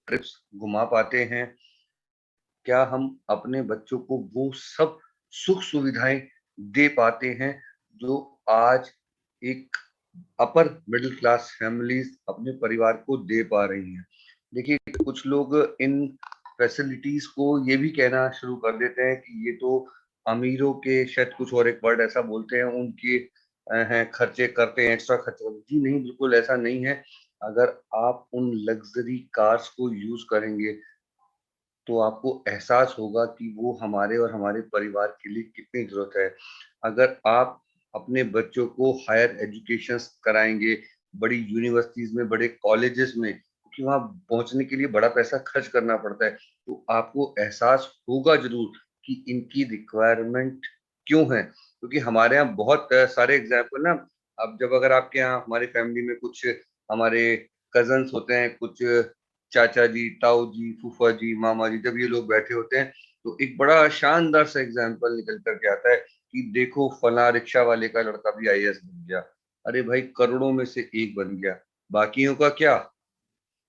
Trips घुमा पाते हैं? क्या हम अपने बच्चों को वो सब सुख सुविधाएं दे पाते हैं जो आज एक अपर मिडिल क्लास फैमिलीज अपने परिवार को दे पा रही हैं? देखिए, कुछ लोग इन फैसिलिटीज को ये भी कहना शुरू कर देते हैं कि ये तो अमीरों के, शायद कुछ और एक वर्ड ऐसा बोलते हैं, उनके हैं, खर्चे करते हैं, एक्स्ट्रा खर्चे करते हैं। जी नहीं, बिल्कुल ऐसा नहीं है। अगर आप उन लग्जरी कार्स को यूज करेंगे तो आपको एहसास होगा कि वो हमारे और हमारे परिवार के लिए कितनी ज़रूरत है। अगर आप अपने बच्चों को हायर एजुकेशंस कराएँगे, बड़ी यूनिवर्सिटीज़ में, बड़े कॉलेजेस में, क्योंकि वहाँ पहुँचने के लिए बड़ा पैसा खर्च करना पड़ता है, तो आपको एहसास होगा ज़रूर कि इनकी रिक्वायरमेंट क्यों है। क्योंकि हमारे यहाँ बहुत सारे एग्ज़ाम्पल ना, अब जब अगर आपके यहाँ हमारी फैमिली में कुछ हमारे कज़न्स होते हैं, कुछ चाचा जी, ताऊ जी, फूफा जी, मामा जी, जब ये लोग बैठे होते हैं, तो एक बड़ा शानदार सा एग्जाम्पल निकल कर के आता है कि देखो फला रिक्शा वाले का लड़का भी आईएएस बन गया। अरे भाई, करोड़ों में से एक बन गया, बाकियों का क्या?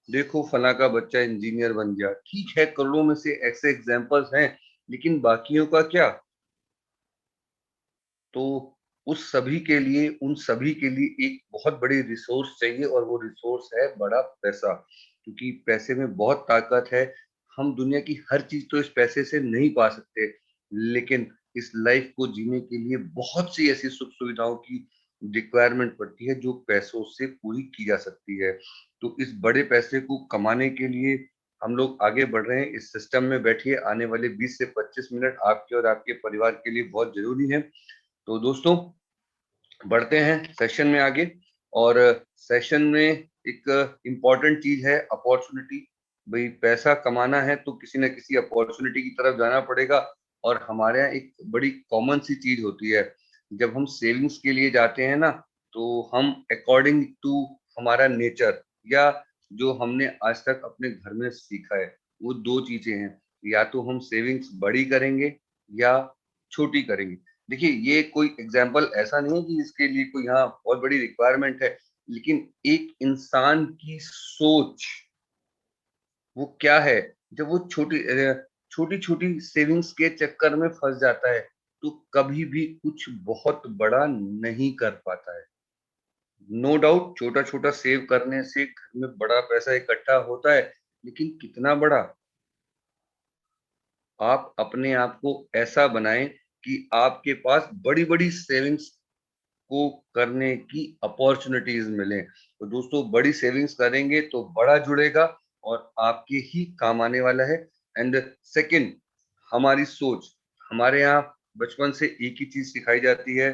देखो फला का बच्चा इंजीनियर बन गया। ठीक है, करोड़ों में से ऐसे एग्जाम्पल्स हैं, लेकिन बाकियों का क्या? तो उस सभी के लिए, उन सभी के लिए एक बहुत बड़ी रिसोर्स चाहिए, और वो रिसोर्स है बड़ा पैसा। क्योंकि पैसे में बहुत ताकत है। हम दुनिया की हर चीज तो इस पैसे से नहीं पा सकते, लेकिन इस लाइफ को जीने के लिए बहुत सी ऐसी सुख सुविधाओं की रिक्वायरमेंट पड़ती है जो पैसों से पूरी की जा सकती है। तो इस बड़े पैसे को कमाने के लिए हम लोग आगे बढ़ रहे हैं। इस सिस्टम में बैठिए, आने वाले 20 से 25 मिनट आपके और आपके परिवार के लिए बहुत जरूरी है। तो दोस्तों, बढ़ते हैं सेशन में आगे। और सेशन में एक इम्पॉर्टेंट चीज है अपॉर्चुनिटी। भाई, पैसा कमाना है तो किसी न किसी अपॉर्चुनिटी की तरफ जाना पड़ेगा। और हमारे यहाँ एक बड़ी कॉमन सी चीज होती है, जब हम सेविंग्स के लिए जाते हैं ना, तो हम अकॉर्डिंग टू हमारा नेचर, या जो हमने आज तक अपने घर में सीखा है, वो दो चीजें हैं। या तो हम सेविंग्स बड़ी करेंगे या छोटी करेंगे। देखिए, ये कोई एग्जाम्पल ऐसा नहीं है कि इसके लिए कोई यहाँ बहुत बड़ी रिक्वायरमेंट है, लेकिन एक इंसान की सोच वो क्या है, जब वो छोटी छोटी सेविंग्स के चक्कर में फंस जाता है, तो कभी भी कुछ बहुत बड़ा नहीं कर पाता है। नो डाउट, छोटा छोटा सेव करने से घर में बड़ा पैसा इकट्ठा होता है, लेकिन कितना बड़ा? आप अपने आप को ऐसा बनाएं कि आपके पास बड़ी बड़ी सेविंग्स को करने की अपॉर्चुनिटीज मिले। तो दोस्तों, बड़ी सेविंग्स करेंगे तो बड़ा जुड़ेगा और आपके ही काम आने वाला है। एंड सेकंड, हमारी सोच। हमारे यहाँ बचपन से एक ही चीज सिखाई जाती है,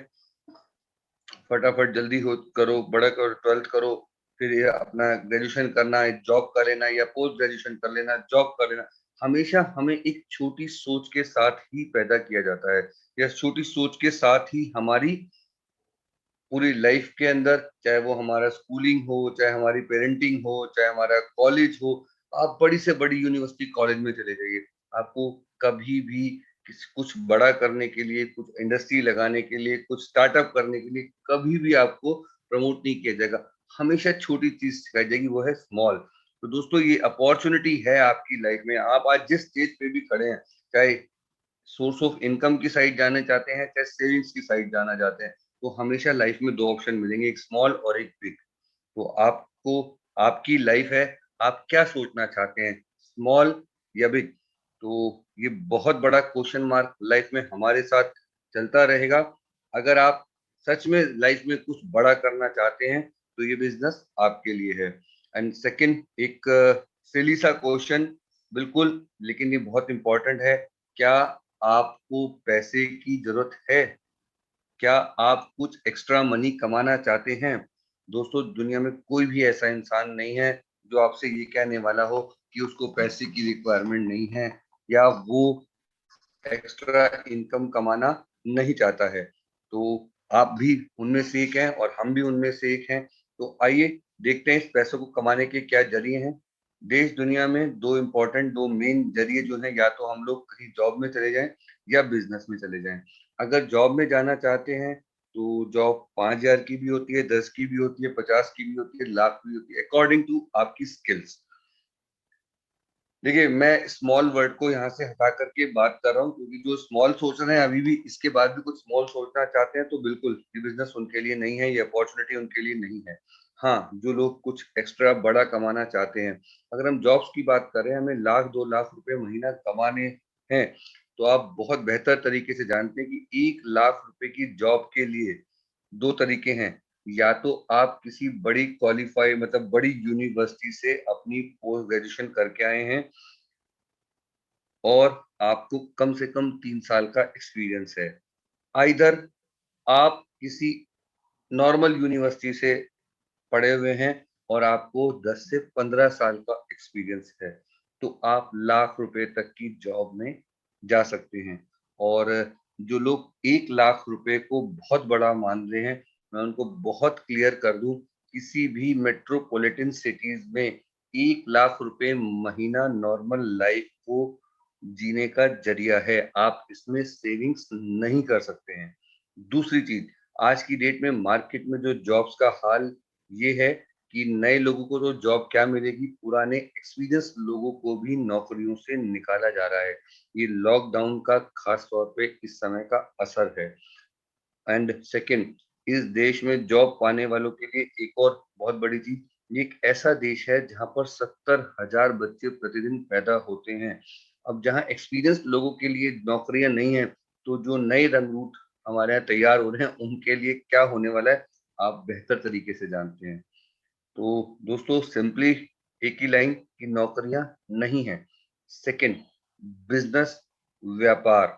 फटाफट जल्दी हो करो, बड़ा करो, 12th करो, फिर ये अपना ग्रेजुएशन करना है, जॉब कर लेना, या पोस्ट ग्रेजुएशन कर लेना, जॉब कर लेना। हमेशा हमें एक छोटी सोच के साथ ही पैदा किया जाता है, या छोटी सोच के साथ ही हमारी पूरी लाइफ के अंदर, चाहे वो हमारा स्कूलिंग हो, चाहे हमारी पेरेंटिंग हो, चाहे हमारा कॉलेज हो। आप बड़ी से बड़ी यूनिवर्सिटी कॉलेज में चले जाइए, आपको कभी भी कुछ बड़ा करने के लिए, कुछ इंडस्ट्री लगाने के लिए, कुछ स्टार्टअप करने के लिए कभी भी आपको प्रमोट नहीं किया जाएगा। हमेशा छोटी चीज सिखाई जाएगी, वो है स्मॉल। तो दोस्तों, ये अपॉर्चुनिटी है आपकी लाइफ में। आप आज जिस स्टेज पे भी खड़े हैं, चाहे सोर्स ऑफ इनकम की साइड जाना चाहते हैं, चाहे सेविंग्स की साइड जाना चाहते हैं, तो हमेशा लाइफ में दो ऑप्शन मिलेंगे, एक स्मॉल और एक बिग। तो आपको, आपकी लाइफ है, आप क्या सोचना चाहते हैं, स्मॉल या बिग? तो ये बहुत बड़ा क्वेश्चन मार्क लाइफ में हमारे साथ चलता रहेगा। अगर आप सच में लाइफ में कुछ बड़ा करना चाहते हैं, तो ये बिजनेस आपके लिए है। एंड सेकंड, एक सिली सा क्वेश्चन, बिल्कुल, लेकिन ये बहुत इंपॉर्टेंट है। क्या आपको पैसे की जरूरत है? क्या आप कुछ एक्स्ट्रा मनी कमाना चाहते हैं? दोस्तों, दुनिया में कोई भी ऐसा इंसान नहीं है जो आपसे ये कहने वाला हो कि उसको पैसे की रिक्वायरमेंट नहीं है, या वो एक्स्ट्रा इनकम कमाना नहीं चाहता है। तो आप भी उनमें से एक हैं और हम भी उनमें से एक हैं। तो आइए देखते हैं इस पैसों को कमाने के क्या जरिए हैं। देश दुनिया में दो मेन जरिए जो हैं, या तो हम लोग कहीं जॉब में चले जाएं या बिजनेस में चले जाएं। अगर जॉब में जाना चाहते हैं, तो जॉब 5,000 की भी होती है, 10 की भी होती है, 50 की भी होती है, लाख भी होती है, अकॉर्डिंग टू आपकी स्किल्स। देखिए, मैं स्मॉल वर्ड को यहाँ से हटा करके बात कर रहा हूँ, क्योंकि जो स्मॉल सोच रहे हैं अभी भी, इसके बाद भी कुछ स्मॉल सोचना चाहते हैं, तो बिल्कुल ये बिजनेस उनके लिए नहीं है, ये अपॉर्चुनिटी उनके लिए नहीं है। हाँ, जो लोग कुछ एक्स्ट्रा बड़ा कमाना चाहते हैं, अगर हम जॉब्स की बात करें, हमें लाख 2 लाख रुपए महीना कमाने हैं, तो आप बहुत बेहतर तरीके से जानते हैं कि 1 लाख रुपए की जॉब के लिए दो तरीके हैं। या तो आप किसी बड़ी क्वालिफाई मतलब बड़ी यूनिवर्सिटी से अपनी पोस्ट ग्रेजुएशन करके आए हैं और आपको कम से कम 3 साल का एक्सपीरियंस है। आइदर आप किसी नॉर्मल यूनिवर्सिटी से पढ़े हुए हैं और आपको 10 से 15 साल का एक्सपीरियंस है, तो आप लाख रुपए तक की जॉब में जा सकते हैं। और जो लोग 1 लाख रुपए को बहुत बड़ा मान रहे हैं, मैं उनको बहुत क्लियर कर दूं, किसी भी मेट्रोपॉलिटन सिटीज में 1 लाख रुपए महीना नॉर्मल लाइफ को जीने का जरिया है। आप इसमें सेविंग्स नहीं कर सकते हैं। दूसरी चीज, आज की डेट में मार्केट में जो जॉब्स का हाल ये है कि नए लोगों को तो जॉब क्या मिलेगी, पुराने एक्सपीरियंस लोगों को भी नौकरियों से निकाला जा रहा है। ये लॉकडाउन का खास तौर पे इस समय का असर है। एंड सेकंड, इस देश में जॉब पाने वालों के लिए एक और बहुत बड़ी चीज, ये एक ऐसा देश है जहां पर 70,000 बच्चे प्रतिदिन पैदा होते हैं। अब जहां एक्सपीरियंस लोगों के लिए नौकरियां नहीं है, तो जो नए रंगरूट हमारे यहाँ तैयार हो रहे हैं, उनके लिए क्या होने वाला है, आप बेहतर तरीके से जानते हैं। तो दोस्तों, सिंपली एक ही लाइन कि नौकरियां नहीं है। सेकंड, बिजनेस, व्यापार।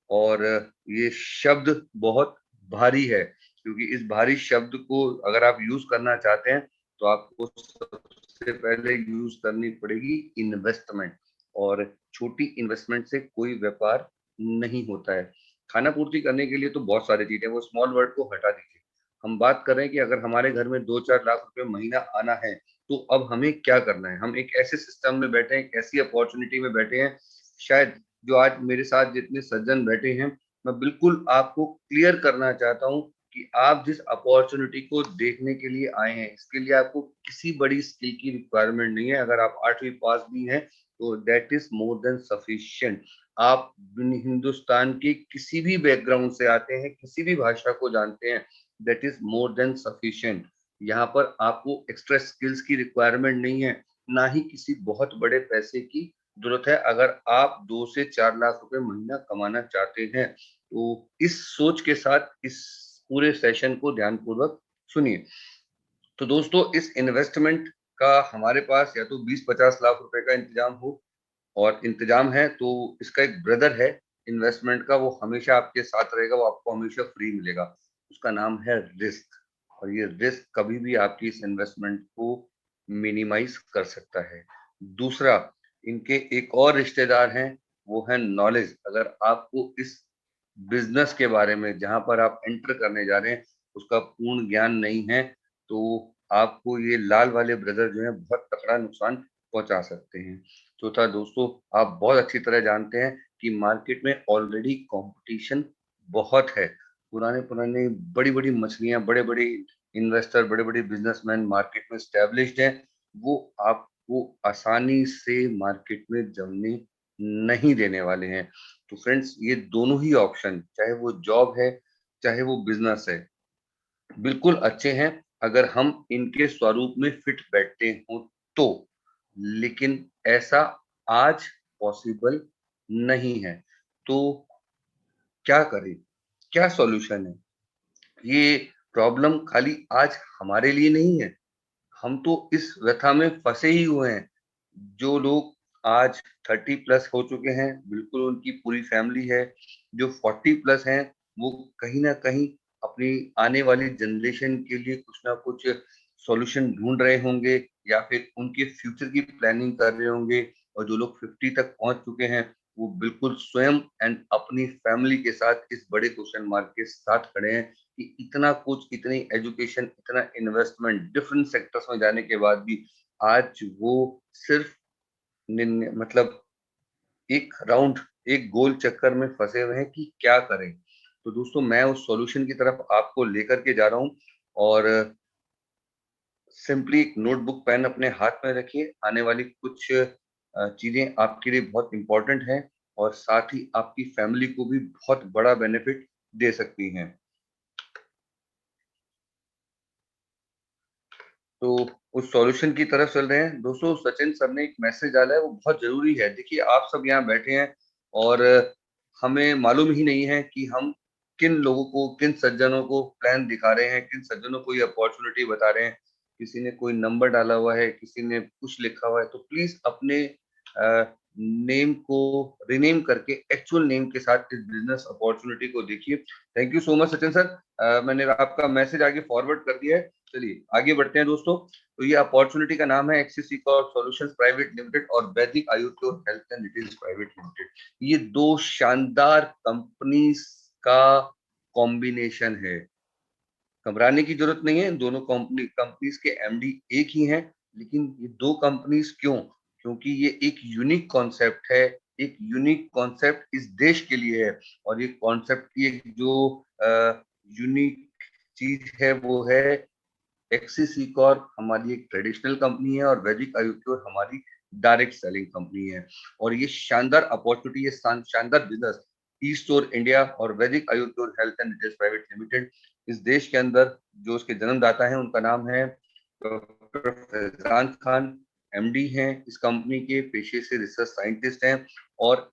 और ये शब्द बहुत भारी है, क्योंकि इस भारी शब्द को अगर आप यूज करना चाहते हैं, तो आपको सबसे पहले यूज करनी पड़ेगी इन्वेस्टमेंट। और छोटी इन्वेस्टमेंट से कोई व्यापार नहीं होता है। खाना पूर्ति करने के लिए तो बहुत सारी चीजें, वो स्मॉल वर्ड को हटा दीजिए। हम बात कर रहे हैं कि अगर हमारे घर में 2-4 लाख रुपए महीना आना है, तो अब हमें क्या करना है। हम एक ऐसे सिस्टम में बैठे हैं, एक ऐसी अपॉर्चुनिटी में बैठे हैं, शायद जो आज मेरे साथ जितने सज्जन बैठे हैं, मैं बिल्कुल आपको क्लियर करना चाहता हूँ कि आप जिस अपॉर्चुनिटी को देखने के लिए आए हैं, इसके लिए आपको किसी बड़ी स्किल की रिक्वायरमेंट नहीं है। अगर आप 8वीं पास भी हैं, तो that is more than sufficient. आप हिंदुस्तान के किसी भी बैकग्राउंड से आते हैं, किसी भी भाषा को जानते हैं, that is more than sufficient. यहाँ पर आपको एक्स्ट्रा स्किल्स की रिक्वायरमेंट नहीं है, ना ही किसी बहुत बड़े पैसे की जरूरत है। अगर आप 2 से 4 लाख रुपए महीना कमाना चाहते हैं, तो इस सोच के साथ इस पूरे सेशन को ध्यानपूर्वक सुनिए। तो दोस्तों, इस इन्वेस्टमेंट का हमारे पास या तो 20-50 लाख रुपए का इंतजाम हो, और इंतजाम है तो इसका एक ब्रदर है इन्वेस्टमेंट का, वो हमेशा आपके साथ रहेगा, वो आपको हमेशा फ्री मिलेगा। उसका नाम है रिस्क। और ये रिस्क कभी भी आपकी इस इन्वेस्टमेंट को मिनिमाइज कर सकता है। दूसरा, इनके एक और रिश्तेदार हैं, वो है नॉलेज। अगर आपको इस बिजनेस के बारे में, जहां पर आप एंटर करने जा रहे हैं, उसका पूर्ण ज्ञान नहीं है, तो आपको ये लाल वाले ब्रदर जो है बहुत तगड़ा नुकसान पहुंचा सकते हैं। चौथा, दोस्तों, आप बहुत अच्छी तरह जानते हैं कि मार्केट में ऑलरेडी कंपटीशन बहुत है। पुराने पुराने बड़ी बड़ी मछलियां, बड़े बड़े इन्वेस्टर, बड़े बड़े बिजनेसमैन मार्केट में स्टैब्लिश्ड हैं। वो आपको आसानी से मार्केट में जमने नहीं देने वाले हैं। तो फ्रेंड्स, ये दोनों ही ऑप्शन, चाहे वो जॉब है, चाहे वो बिजनेस है, बिल्कुल अच्छे हैं अगर हम इनके स्वरूप में फिट बैठते हो तो। लेकिन ऐसा आज पॉसिबल नहीं है। तो क्या करें, क्या सॉल्यूशन है। ये प्रॉब्लम खाली आज हमारे लिए नहीं है, हम तो इस व्यथा में फंसे ही हुए हैं। जो लोग आज 30+ हो चुके हैं, बिल्कुल उनकी पूरी फैमिली है। जो 40+ हैं, वो कहीं ना कहीं अपनी आने वाली जनरेशन के लिए कुछ ना कुछ सॉल्यूशन ढूंढ रहे होंगे, या फिर उनके फ्यूचर की प्लानिंग कर रहे होंगे। और जो लोग 50 तक पहुंच चुके हैं, वो बिल्कुल स्वयं एंड अपनी फैमिली के साथ इस बड़े क्वेश्चन मार्क के साथ खड़े हैं कि इतना कुछ, इतनी एजुकेशन, इतना इन्वेस्टमेंट डिफरेंट सेक्टर्स में जाने के बाद भी आज वो सिर्फ मतलब एक राउंड, एक गोल चक्कर में फंसे हुए हैं कि क्या करें। तो दोस्तों, मैं उस सॉल्यूशन की तरफ आपको लेकर के जा रहा हूं। और सिंपली एक नोटबुक पेन अपने हाथ में रखिए। आने वाली कुछ चीजें आपके लिए बहुत इंपॉर्टेंट हैं और साथ ही आपकी फैमिली को भी बहुत बड़ा बेनिफिट दे सकती हैं। तो उस सॉल्यूशन की तरफ चल रहे हैं। दोस्तों, सचिन सर ने एक मैसेज डाला है, वो बहुत ज़रूरी है। देखिए, आप सब यहाँ बैठे हैं और हमें मालूम ही नहीं है कि हम किन लोगों को, किन सज्जनों को प्लान दिखा रहे हैं, किन सज्जनों को ये अपॉर्चुनिटी बता रहे हैं। किसी ने कोई नंबर डाला हुआ है, किसी ने कुछ लिखा हुआ है, तो प्लीज़ अपने नेम को रीनेम करके एक्चुअल नेम के साथ इस बिज़नेस अपॉर्चुनिटी को देखिए। Thank you so much Sachin sir. मैंने आपका मैसेज आगे फॉरवर्ड कर दिया है। चलिए आगे बढ़ते हैं दोस्तों। तो ये अपॉर्चुनिटी का नाम है एक्सिस ई-कॉर्प सॉल्यूशंस प्राइवेट लिमिटेड और वैदिक Ayurveda health and retails private limited. ये दो शानदार कंपनीज का कॉम्बिनेशन है। घबराने की जरूरत नहीं है। दोनों कंपनीज के एमडी एक ही हैं, लेकिन ये दो कंपनीज क्यों? क्योंकि ये एक यूनिक कॉन्सेप्ट है। एक यूनिक कॉन्सेप्ट इस देश के लिए है और ये कॉन्सेप्ट की एक जो यूनिक चीज है वो है एक्सिस ई-कॉर्प हमारी एक ट्रेडिशनल कंपनी है और वैदिक आयुर्वेद हमारी डायरेक्ट सेलिंग कंपनी है। और ये शानदार अपॉर्चुनिटी, ये शानदार बिजनेस ई स्टोर इंडिया और वैदिक Ayurveda health and retails private limited इस देश के अंदर जो उसके जन्मदाता हैं उनका नाम है डॉक्टर फैजान खान। एमडी हैं इस कंपनी के, पेशे से रिसर्च साइंटिस्ट हैं और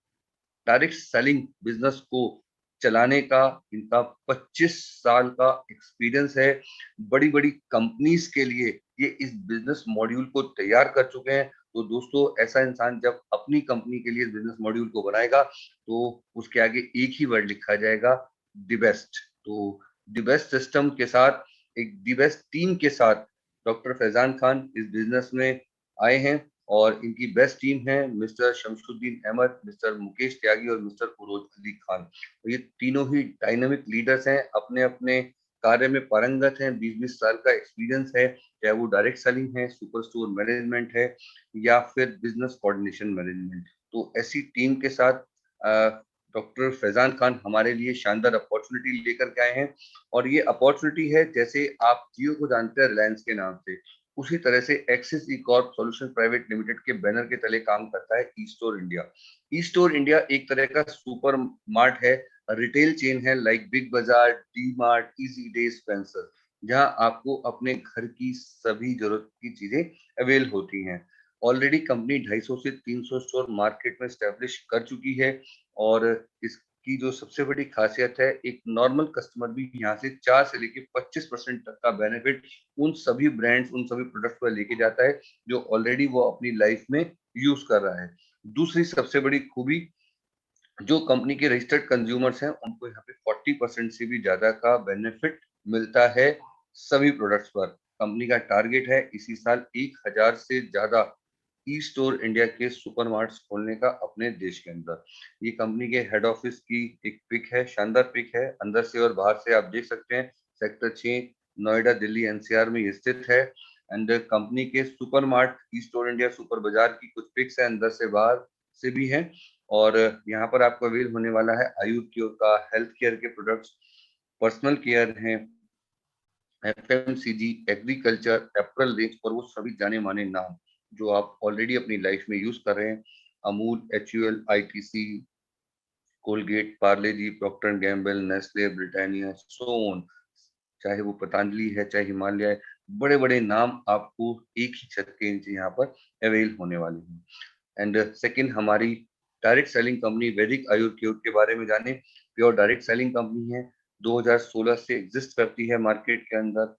डायरेक्ट सेलिंग बिजनेस को चलाने का इनका 25 साल का एक्सपीरियंस है। बड़ी बड़ी कंपनीज के लिए ये इस बिजनेस मॉड्यूल को तैयार कर चुके हैं। तो दोस्तों, ऐसा इंसान जब अपनी कंपनी के लिए बिजनेस मॉड्यूल को बनाएगा तो उसके आगे एक ही वर्ड लिखा जाएगा, द बेस्ट। तो द बेस्ट सिस्टम के साथ, एक द बेस्ट टीम के साथ डॉक्टर फैजान खान इस बिजनेस में आए हैं और इनकी बेस्ट टीम है मिस्टर शमशुद्दीन अहमद, मिस्टर मुकेश त्यागी और मिस्टर उरोज अली खान। तो ये तीनों ही डायनामिक लीडर्स हैं, अपने अपने कार्य में पारंगत हैं, 20-20 साल का एक्सपीरियंस है, चाहे वो डायरेक्ट सेलिंग है, सुपर स्टोर मैनेजमेंट है या फिर बिजनेस कोऑर्डिनेशन मैनेजमेंट। तो ऐसी टीम के साथ डॉक्टर फैजान खान हमारे लिए शानदार अपॉर्चुनिटी लेकर के आए हैं। और ये अपॉर्चुनिटी है, जैसे आप जियो को जानते हैं रिलायंस के नाम से, उसी तरह से एक्सिस ई-कॉर्प सॉल्यूशन प्राइवेट लिमिटेड के बैनर के तले काम करता है e store India. E store India एक तरह का सुपर मार्ट है, रिटेल चेन है, लाइक बिग बाजार, D mart, easy day, Spencer, जहां आपको अपने घर की सभी जरूरत की चीजें अवेल होती हैं। ऑलरेडी कंपनी 250 से 300 स्टोर मार्केट में स्टैब्लिश कर चुकी है और इसकी जो सबसे बड़ी खासियत है, एक नॉर्मल कस्टमर भी यहाँ से 4 से लेके 25% तक का बेनिफिट उन सभी ब्रांड्स, उन सभी प्रोडक्ट्स पर लेके जाता है जो ऑलरेडी वो अपनी लाइफ में यूज कर रहा है। दूसरी सबसे बड़ी खूबी, जो कंपनी के रजिस्टर्ड कंज्यूमर्स हैं उनको यहाँ पे 40% से भी ज्यादा का बेनिफिट मिलता है सभी प्रोडक्ट्स पर। कंपनी का टारगेट है इसी साल 1000 से ज्यादा ई स्टोर इंडिया के सुपरमार्ट्स खोलने का अपने देश के अंदर। ये कंपनी के हेड ऑफिस की एक पिक है, शानदार पिक है, अंदर से और बाहर से आप देख सकते हैं। सेक्टर 6 नोएडा दिल्ली एनसीआर में ये स्थित है। एंड कंपनी के supermart e store India super बाजार की कुछ पिक्स है, अंदर से बाहर से भी हैं। और यहाँ पर आपको अवेल होने वाला है आयुर क्योर का, हेल्थ केयर के प्रोडक्ट्स, पर्सनल केयर हैं, एफएमसीजी, एग्रीकल्चर, एप्पल रेंज और वो सभी जाने माने नाम जो आप ऑलरेडी अपनी लाइफ में यूज कर रहे हैं। Amul, HUL, ITC, Colgate, Parle G, Procter and Gamble, Nestle, Britannia, so on, चाहे वो पतंजलि है, चाहे हिमालय है, बड़े बड़े नाम आपको एक ही छत के नीचे यहाँ पर अवेल होने वाले हैं। एंड सेकंड, हमारी डायरेक्ट सेलिंग कंपनी वैदिक आयुर्वेद के बारे में जाने। प्योर डायरेक्ट सेलिंग कंपनी है, 2016 से एग्जिस्ट करती है मार्केट के अंदर।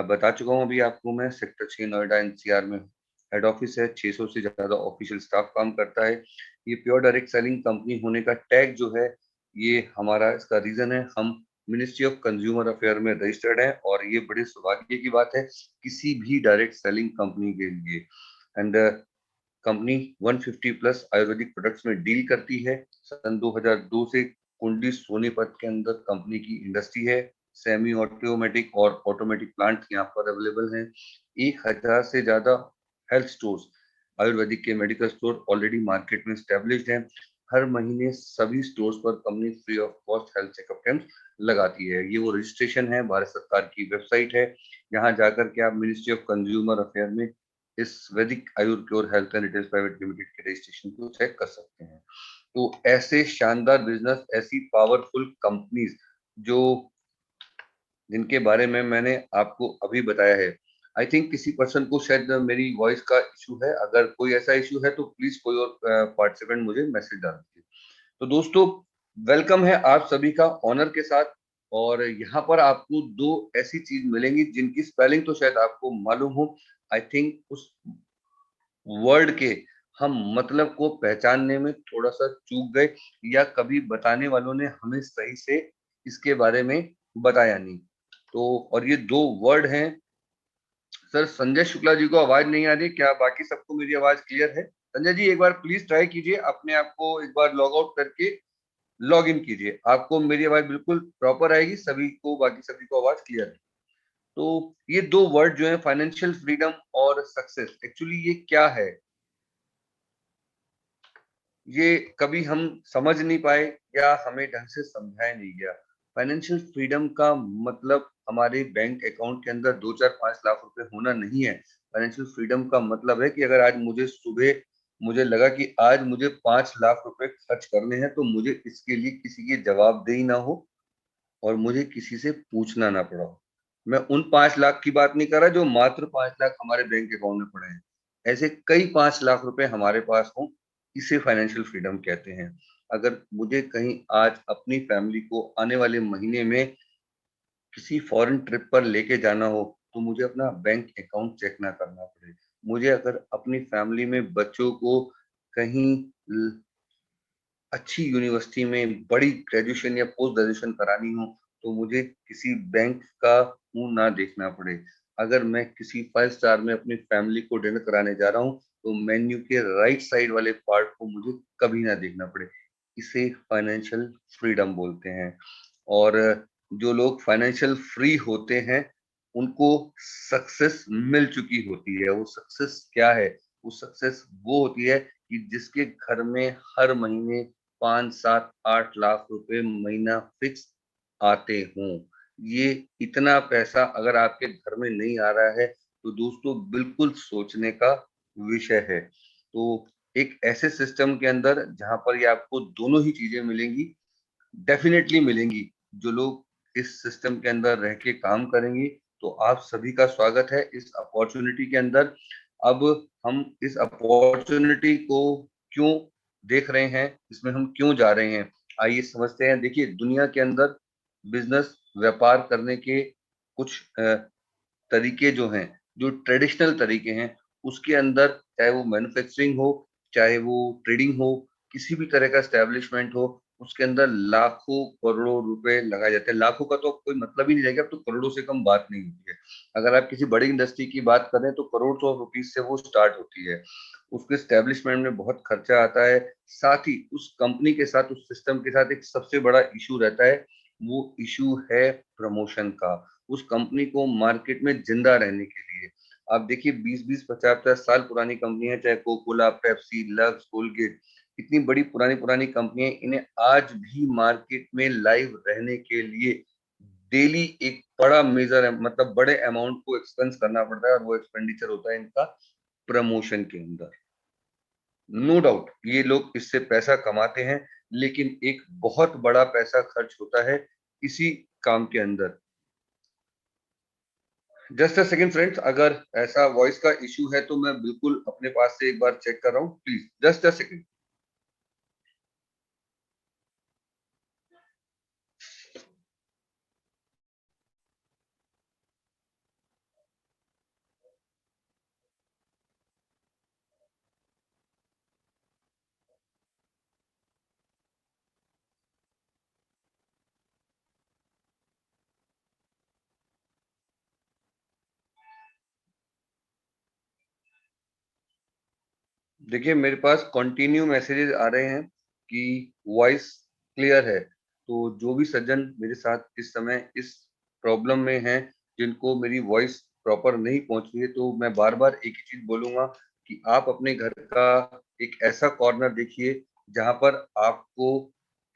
बता चुका हूँ अभी आपको मैं, सेक्टर 6 नोएडा एनसीआर में हेड ऑफिस है, 600 से ज्यादा ऑफिशियल स्टाफ काम करता है। ये प्योर डायरेक्ट सेलिंग कंपनी होने का टैग जो है, ये हमारा इसका रीजन है, हम मिनिस्ट्री ऑफ कंज्यूमर अफेयर में रजिस्टर्ड है और ये बड़े सौभाग्य की बात है किसी भी डायरेक्ट सेलिंग कंपनी के लिए। And company 150 plus Ayurvedic products में डील करती है। सन 2002 से कुंडली सोनीपत के अंदर कंपनी की इंडस्ट्री है। सेमी ऑटोमेटिक और ऑटोमेटिक प्लांट यहाँ पर अवेलेबल हैं। 1000 से ज्यादा हेल्थ स्टोर्स, आयुर्वेदिक के मेडिकल स्टोर ऑलरेडी मार्केट में स्टैब्लिश्ड हैं। हर महीने सभी स्टोर्स पर company free of cost health checkup camp लगाती है। ये वो रजिस्ट्रेशन है, भारत सरकार की वेबसाइट है, यहाँ जाकर के आप मिनिस्ट्री ऑफ कंज्यूमर अफेयर में इस Vaidik Ayur cure health and retail private limited के रजिस्ट्रेशन को चेक कर सकते हैं। तो ऐसे शानदार बिजनेस, ऐसी पावरफुल कंपनीज जो जिनके बारे में मैंने आपको अभी बताया है, आई थिंक किसी पर्सन को शायद मेरी वॉइस का इशू है। अगर कोई ऐसा इशू है तो प्लीज कोई और पार्टिसिपेंट मुझे मैसेज डाल दीजिए। तो दोस्तों, वेलकम है आप सभी का ऑनर के साथ। और यहाँ पर आपको दो ऐसी चीज मिलेंगी जिनकी स्पेलिंग तो शायद आपको मालूम हो। आई थिंक उस वर्ड के हम मतलब को पहचानने में थोड़ा सा चूक गए, या कभी बताने वालों ने हमें सही से इसके बारे में बताया नहीं। तो और ये दो वर्ड हैं। सर, संजय शुक्ला जी को आवाज नहीं आ रही, क्या बाकी सबको मेरी आवाज क्लियर है? संजय जी, एक बार प्लीज ट्राई कीजिए, अपने आप को एक बार लॉग आउट करके लॉग इन कीजिए, आपको मेरी आवाज बिल्कुल प्रॉपर आएगी, सभी को, बाकी सभी को आवाज क्लियर है। तो ये दो वर्ड जो है, फाइनेंशियल फ्रीडम और सक्सेस, एक्चुअली ये क्या है, ये कभी हम समझ नहीं पाए या हमें ढंग से समझाया नहीं गया। फाइनेंशियल फ्रीडम का मतलब हमारे बैंक अकाउंट के अंदर 2 4 5 लाख रुपए होना नहीं है। फाइनेंशियल फ्रीडम का मतलब है कि अगर आज मुझे सुबह मुझे लगा कि आज मुझे 5 लाख रुपए खर्च करने हैं, तो मुझे इसके लिए किसी की जवाबदेही ना हो और मुझे किसी से पूछना ना पड़ा हो। मैं उन 5 लाख की बात नहीं कर रहा जो मात्र 5 लाख हमारे बैंक अकाउंट में पड़े हैं। ऐसे कई 5 लाख रुपए हमारे पास हों, इसे फाइनेंशियल फ्रीडम कहते हैं। अगर मुझे कहीं आज अपनी फैमिली को आने वाले महीने में किसी फॉरेन ट्रिप पर लेके जाना हो, तो मुझे अपना बैंक अकाउंट चेक ना करना पड़े। मुझे अगर अपनी फैमिली में बच्चों को कहीं अच्छी यूनिवर्सिटी में बड़ी ग्रेजुएशन या पोस्ट ग्रेजुएशन करानी हो, तो मुझे किसी बैंक का मुंह ना देखना पड़े। अगर मैं किसी 5 स्टार में अपनी फैमिली को डिनर कराने जा रहा हूँ, तो मेन्यू के राइट साइड वाले पार्ट को मुझे कभी ना देखना पड़े। इसे फाइनेंशियल फ्रीडम बोलते हैं। और जो लोग फाइनेंशियल फ्री होते हैं, उनको सक्सेस मिल चुकी होती है। वो सक्सेस क्या है? वो सक्सेस वो होती है कि जिसके घर में हर महीने 5 7 8 लाख रुपए महीना फिक्स आते हों। ये इतना पैसा अगर आपके घर में नहीं आ रहा है, तो दोस्तों बिल्कुल सोचने का विषय है। तो एक ऐसे सिस्टम के अंदर जहां पर ये आपको दोनों ही चीजें मिलेंगी, डेफिनेटली मिलेंगी। जो लोग इस सिस्टम के अंदर रह के काम करेंगे, तो आप सभी का स्वागत है इस अपॉर्चुनिटी के अंदर। अब हम इस अपॉर्चुनिटी को क्यों देख रहे हैं, इसमें हम क्यों जा रहे हैं, आइए समझते हैं। देखिए, दुनिया के अंदर बिजनेस, व्यापार करने के कुछ तरीके जो हैं, जो ट्रेडिशनल तरीके हैं, उसके अंदर चाहे वो मैन्युफैक्चरिंग हो, चाहे वो ट्रेडिंग हो, किसी भी तरह का एस्टेब्लिशमेंट हो, उसके अंदर लाखों करोड़ों रुपए लगाए जाते हैं। लाखों का तो कोई मतलब ही नहीं रहेगा, अब तो करोड़ों से कम बात नहीं होती है। अगर आप किसी बड़ी इंडस्ट्री की बात करें, तो करोड़ ऑफ रुपीज से वो स्टार्ट होती है। उसके एस्टेब्लिशमेंट में बहुत खर्चा आता है। साथ ही उस कंपनी के साथ, उस सिस्टम के साथ एक सबसे बड़ा इशू रहता है, वो इशू है प्रमोशन का। उस कंपनी को मार्केट में जिंदा रहने के लिए, आप देखिए 20 20 50 50 साल पुरानी कंपनी है, चाहे कोकोला, पेप्सी, लक्स, कोलगेट, इतनी बड़ी पुरानी पुरानी कंपनी है, इन्हें आज भी मार्केट में लाइव रहने के लिए डेली एक बड़ा मेजर मतलब बड़े अमाउंट को एक्सपेंस करना पड़ता है, और वो एक्सपेंडिचर होता है इनका प्रमोशन के अंदर। नो डाउट ये लोग इससे पैसा कमाते हैं, लेकिन एक बहुत बड़ा पैसा खर्च होता है इसी काम के अंदर। जस्ट अ सेकंड फ्रेंड्स, अगर ऐसा वॉइस का इशू है तो मैं बिल्कुल अपने पास से एक बार चेक कर रहा हूँ, प्लीज जस्ट अ सेकंड। देखिए, मेरे पास कंटिन्यू मैसेजेस आ रहे हैं कि वॉइस क्लियर है। तो जो भी सज्जन मेरे साथ इस समय इस प्रॉब्लम में हैं, जिनको मेरी वॉइस प्रॉपर नहीं पहुंच रही है, तो मैं बार बार एक ही चीज बोलूंगा कि आप अपने घर का एक ऐसा कॉर्नर देखिए जहां पर आपको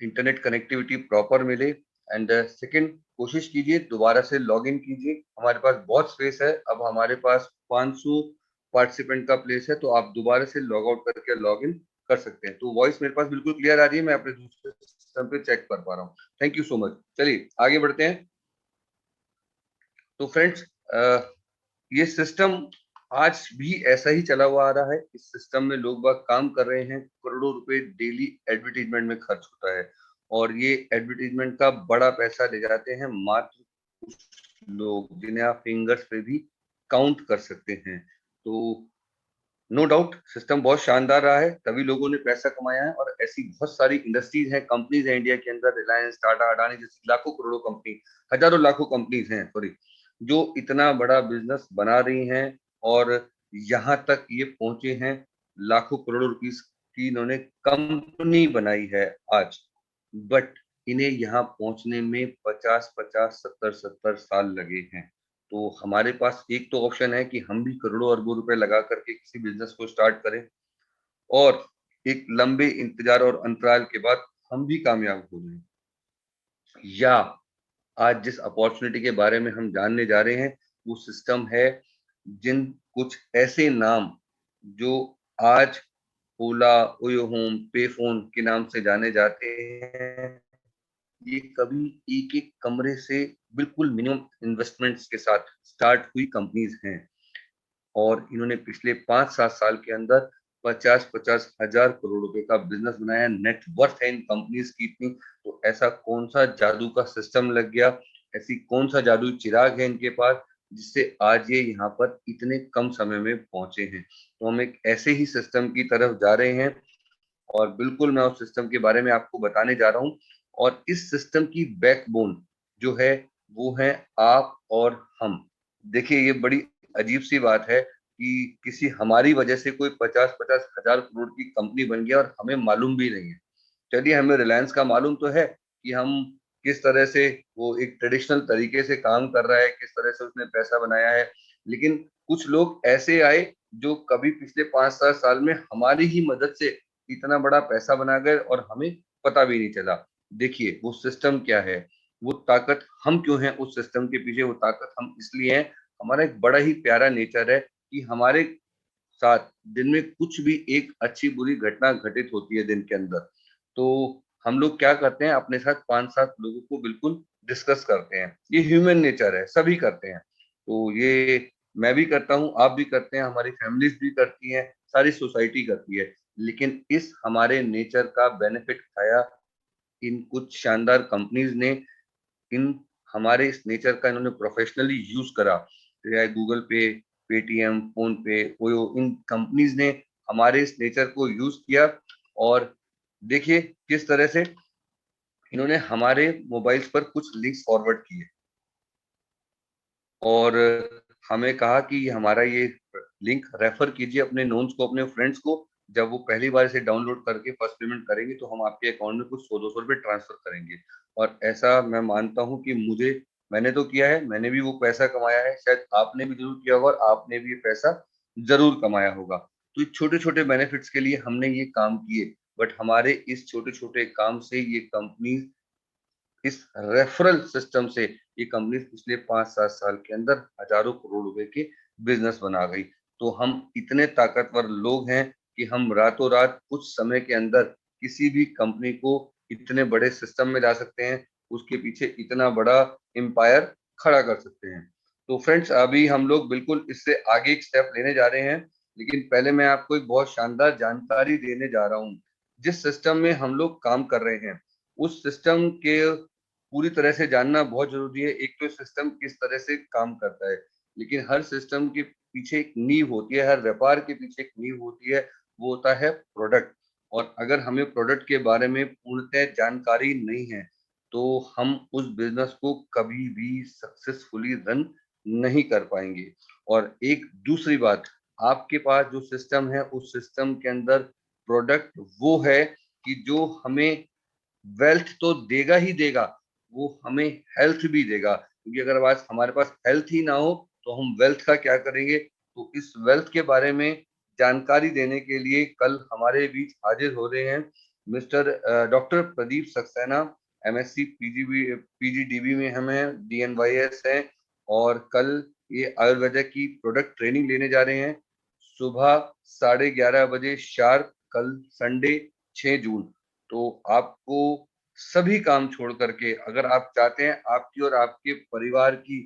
इंटरनेट कनेक्टिविटी प्रॉपर मिले। एंड सेकंड, कोशिश कीजिए दोबारा से लॉग इन कीजिए। हमारे पास बहुत स्पेस है, अब हमारे पास 500 पार्टिसिपेंट का प्लेस है, तो आप दोबारा से लॉग आउट करके लॉग इन कर सकते हैं। तो वॉइस मेरे पास बिल्कुल क्लियर आ रही है, मैं अपने दूसरे सिस्टम पे चेक कर पा रहा हूँ। Thank you so much. चलिए आगे बढ़ते हैं। तो फ्रेंड्स, ये सिस्टम आज भी ऐसा ही चला हुआ आ रहा है। इस सिस्टम में लोग बाग काम कर रहे हैं, करोड़ों रुपए डेली एडवर्टीजमेंट में खर्च होता है, और ये एडवर्टीजमेंट का बड़ा पैसा ले जाते हैं मात्र कुछ लोग, जिन्हें आप फिंगर्स पे भी काउंट कर सकते हैं। तो नो डाउट सिस्टम बहुत शानदार रहा है, तभी लोगों ने पैसा कमाया है। और ऐसी बहुत सारी इंडस्ट्रीज हैं, कंपनीज हैं इंडिया के अंदर, रिलायंस, टाटा, अडानी जैसी लाखों करोड़ों कंपनी, हजारों लाखों कंपनीज हैं, सॉरी, जो इतना बड़ा बिजनेस बना रही हैं, और यहाँ तक ये पहुंचे हैं, लाखों करोड़ों रुपीस की इन्होंने कंपनी बनाई है आज। बट इन्हें यहाँ पहुंचने में 50-50, 70-70 साल लगे हैं। तो हमारे पास एक तो ऑप्शन है कि हम भी करोड़ों अरबों रुपए लगा करके किसी बिजनेस को स्टार्ट करें, और एक लंबे इंतजार और अंतराल के बाद हम भी कामयाब हो जाएं, या आज जिस अपॉर्चुनिटी के बारे में हम जानने जा रहे हैं, वो सिस्टम है जिन कुछ ऐसे नाम जो आज ओला, ओयो होम, पे फोन के नाम से जाने जाते हैं, ये कभी एक एक कमरे से बिल्कुल मिनिमम इन्वेस्टमेंट्स के साथ स्टार्ट हुई कंपनीज हैं, और इन्होंने पिछले 5-7 साल के अंदर 50-50 हजार करोड़ रुपए का बिजनेस बनाया। नेट वर्थ है इन कंपनीज की इतनी। तो ऐसा कौन सा जादू का सिस्टम लग गया, ऐसी कौन सा जादू चिराग है इनके पास, जिससे आज ये यहाँ पर इतने कम समय में पहुंचे हैं। तो हम एक ऐसे ही सिस्टम की तरफ जा रहे हैं, और बिल्कुल मैं उस सिस्टम के बारे में आपको बताने जा रहा हूँ। और इस सिस्टम की बैकबोन जो है, वो है आप और हम। देखिए, ये बड़ी अजीब सी बात है कि किसी हमारी वजह से कोई 50-50 हजार करोड़ की कंपनी बन गया और हमें मालूम भी नहीं है। चलिए, हमें रिलायंस का मालूम तो है कि हम किस तरह से, वो एक ट्रेडिशनल तरीके से काम कर रहा है, किस तरह से उसने पैसा बनाया है। लेकिन कुछ लोग ऐसे आए जो कभी पिछले 5-7 साल में हमारी ही मदद से इतना बड़ा पैसा बना गए और हमें पता भी नहीं चला। देखिए, वो सिस्टम क्या है, वो ताकत हम क्यों हैं उस सिस्टम के पीछे, वो ताकत हम इसलिए हैं, हमारा एक बड़ा ही प्यारा नेचर है कि हमारे साथ दिन में कुछ भी एक अच्छी बुरी घटना घटित होती है दिन के अंदर, तो हम लोग क्या करते हैं, अपने साथ 5-7 लोगों को बिल्कुल डिस्कस करते हैं। ये ह्यूमन नेचर है, सभी करते हैं। तो ये मैं भी करता हूँ, आप भी करते हैं, हमारी फैमिलीज भी करती हैं, सारी सोसाइटी करती है। लेकिन इस हमारे नेचर का बेनिफिट उठाया इन कुछ शानदार कंपनीज ने। इन हमारे इस नेचर का इन्होंने प्रोफेशनली यूज करा, चाहे गूगल पे, पेटीएम, फोन पे, ओयो, इन कंपनीज ने हमारे इस नेचर को यूज किया। और देखिए किस तरह से इन्होंने हमारे मोबाइल्स पर कुछ लिंक्स फॉरवर्ड किए, और हमें कहा कि हमारा ये लिंक रेफर कीजिए अपने नोन्स को, अपने फ्रेंड्स को। जब वो पहली बार इसे डाउनलोड करके फर्स्ट पेमेंट करेंगे, तो हम आपके अकाउंट में कुछ 100-200 रुपए ट्रांसफर करेंगे। और ऐसा मैं मानता हूँ कि मैंने तो किया है, मैंने भी वो पैसा कमाया है, शायद आपने भी जरूर किया होगा, और आपने भी ये पैसा जरूर कमाया होगा। तो छोटे छोटे बेनिफिट्स के लिए हमने ये काम किए, बट हमारे इस छोटे छोटे काम से ये कंपनी, इस रेफरल सिस्टम से ये कंपनी पिछले 5-7 साल के अंदर हजारों करोड़ रुपए के बिजनेस बना गई। तो हम इतने ताकतवर लोग हैं कि हम रातों रात कुछ समय के अंदर किसी भी कंपनी को इतने बड़े सिस्टम में ला सकते हैं, उसके पीछे इतना बड़ा एम्पायर खड़ा कर सकते हैं। तो फ्रेंड्स, अभी हम लोग बिल्कुल इससे आगे एक स्टेप लेने जा रहे हैं, लेकिन पहले मैं आपको एक बहुत शानदार जानकारी देने जा रहा हूँ। जिस सिस्टम में हम लोग काम कर रहे हैं, उस सिस्टम के पूरी तरह से जानना बहुत जरूरी है। एक तो सिस्टम किस तरह से काम करता है, लेकिन हर सिस्टम के पीछे एक नींव होती है, हर व्यापार के पीछे एक नींव होती है, वो होता है प्रोडक्ट। और अगर हमें प्रोडक्ट के बारे में पूर्णतः जानकारी नहीं है, तो हम उस बिजनेस को कभी भी सक्सेसफुली रन नहीं कर पाएंगे। और एक दूसरी बात, आपके पास जो सिस्टम है, उस सिस्टम के अंदर प्रोडक्ट वो है कि जो हमें वेल्थ तो देगा ही देगा, वो हमें हेल्थ भी देगा। क्योंकि अगर आज हमारे पास हेल्थ ही ना हो, तो हम वेल्थ का क्या करेंगे। तो इस वेल्थ के बारे में जानकारी देने के लिए कल हमारे बीच हाजिर हो रहे हैं mister doctor Pradeep Saxena, MSc PGDB में हम हैं, डीएनवाईएस हैं, और कल ये आयुर्वेदा की प्रोडक्ट ट्रेनिंग लेने जा रहे हैं। सुबह 11:30 बजे शार्प, कल संडे 6 जून। तो आपको सभी काम छोड़ करके, अगर आप चाहते हैं आपकी और आपके परिवार की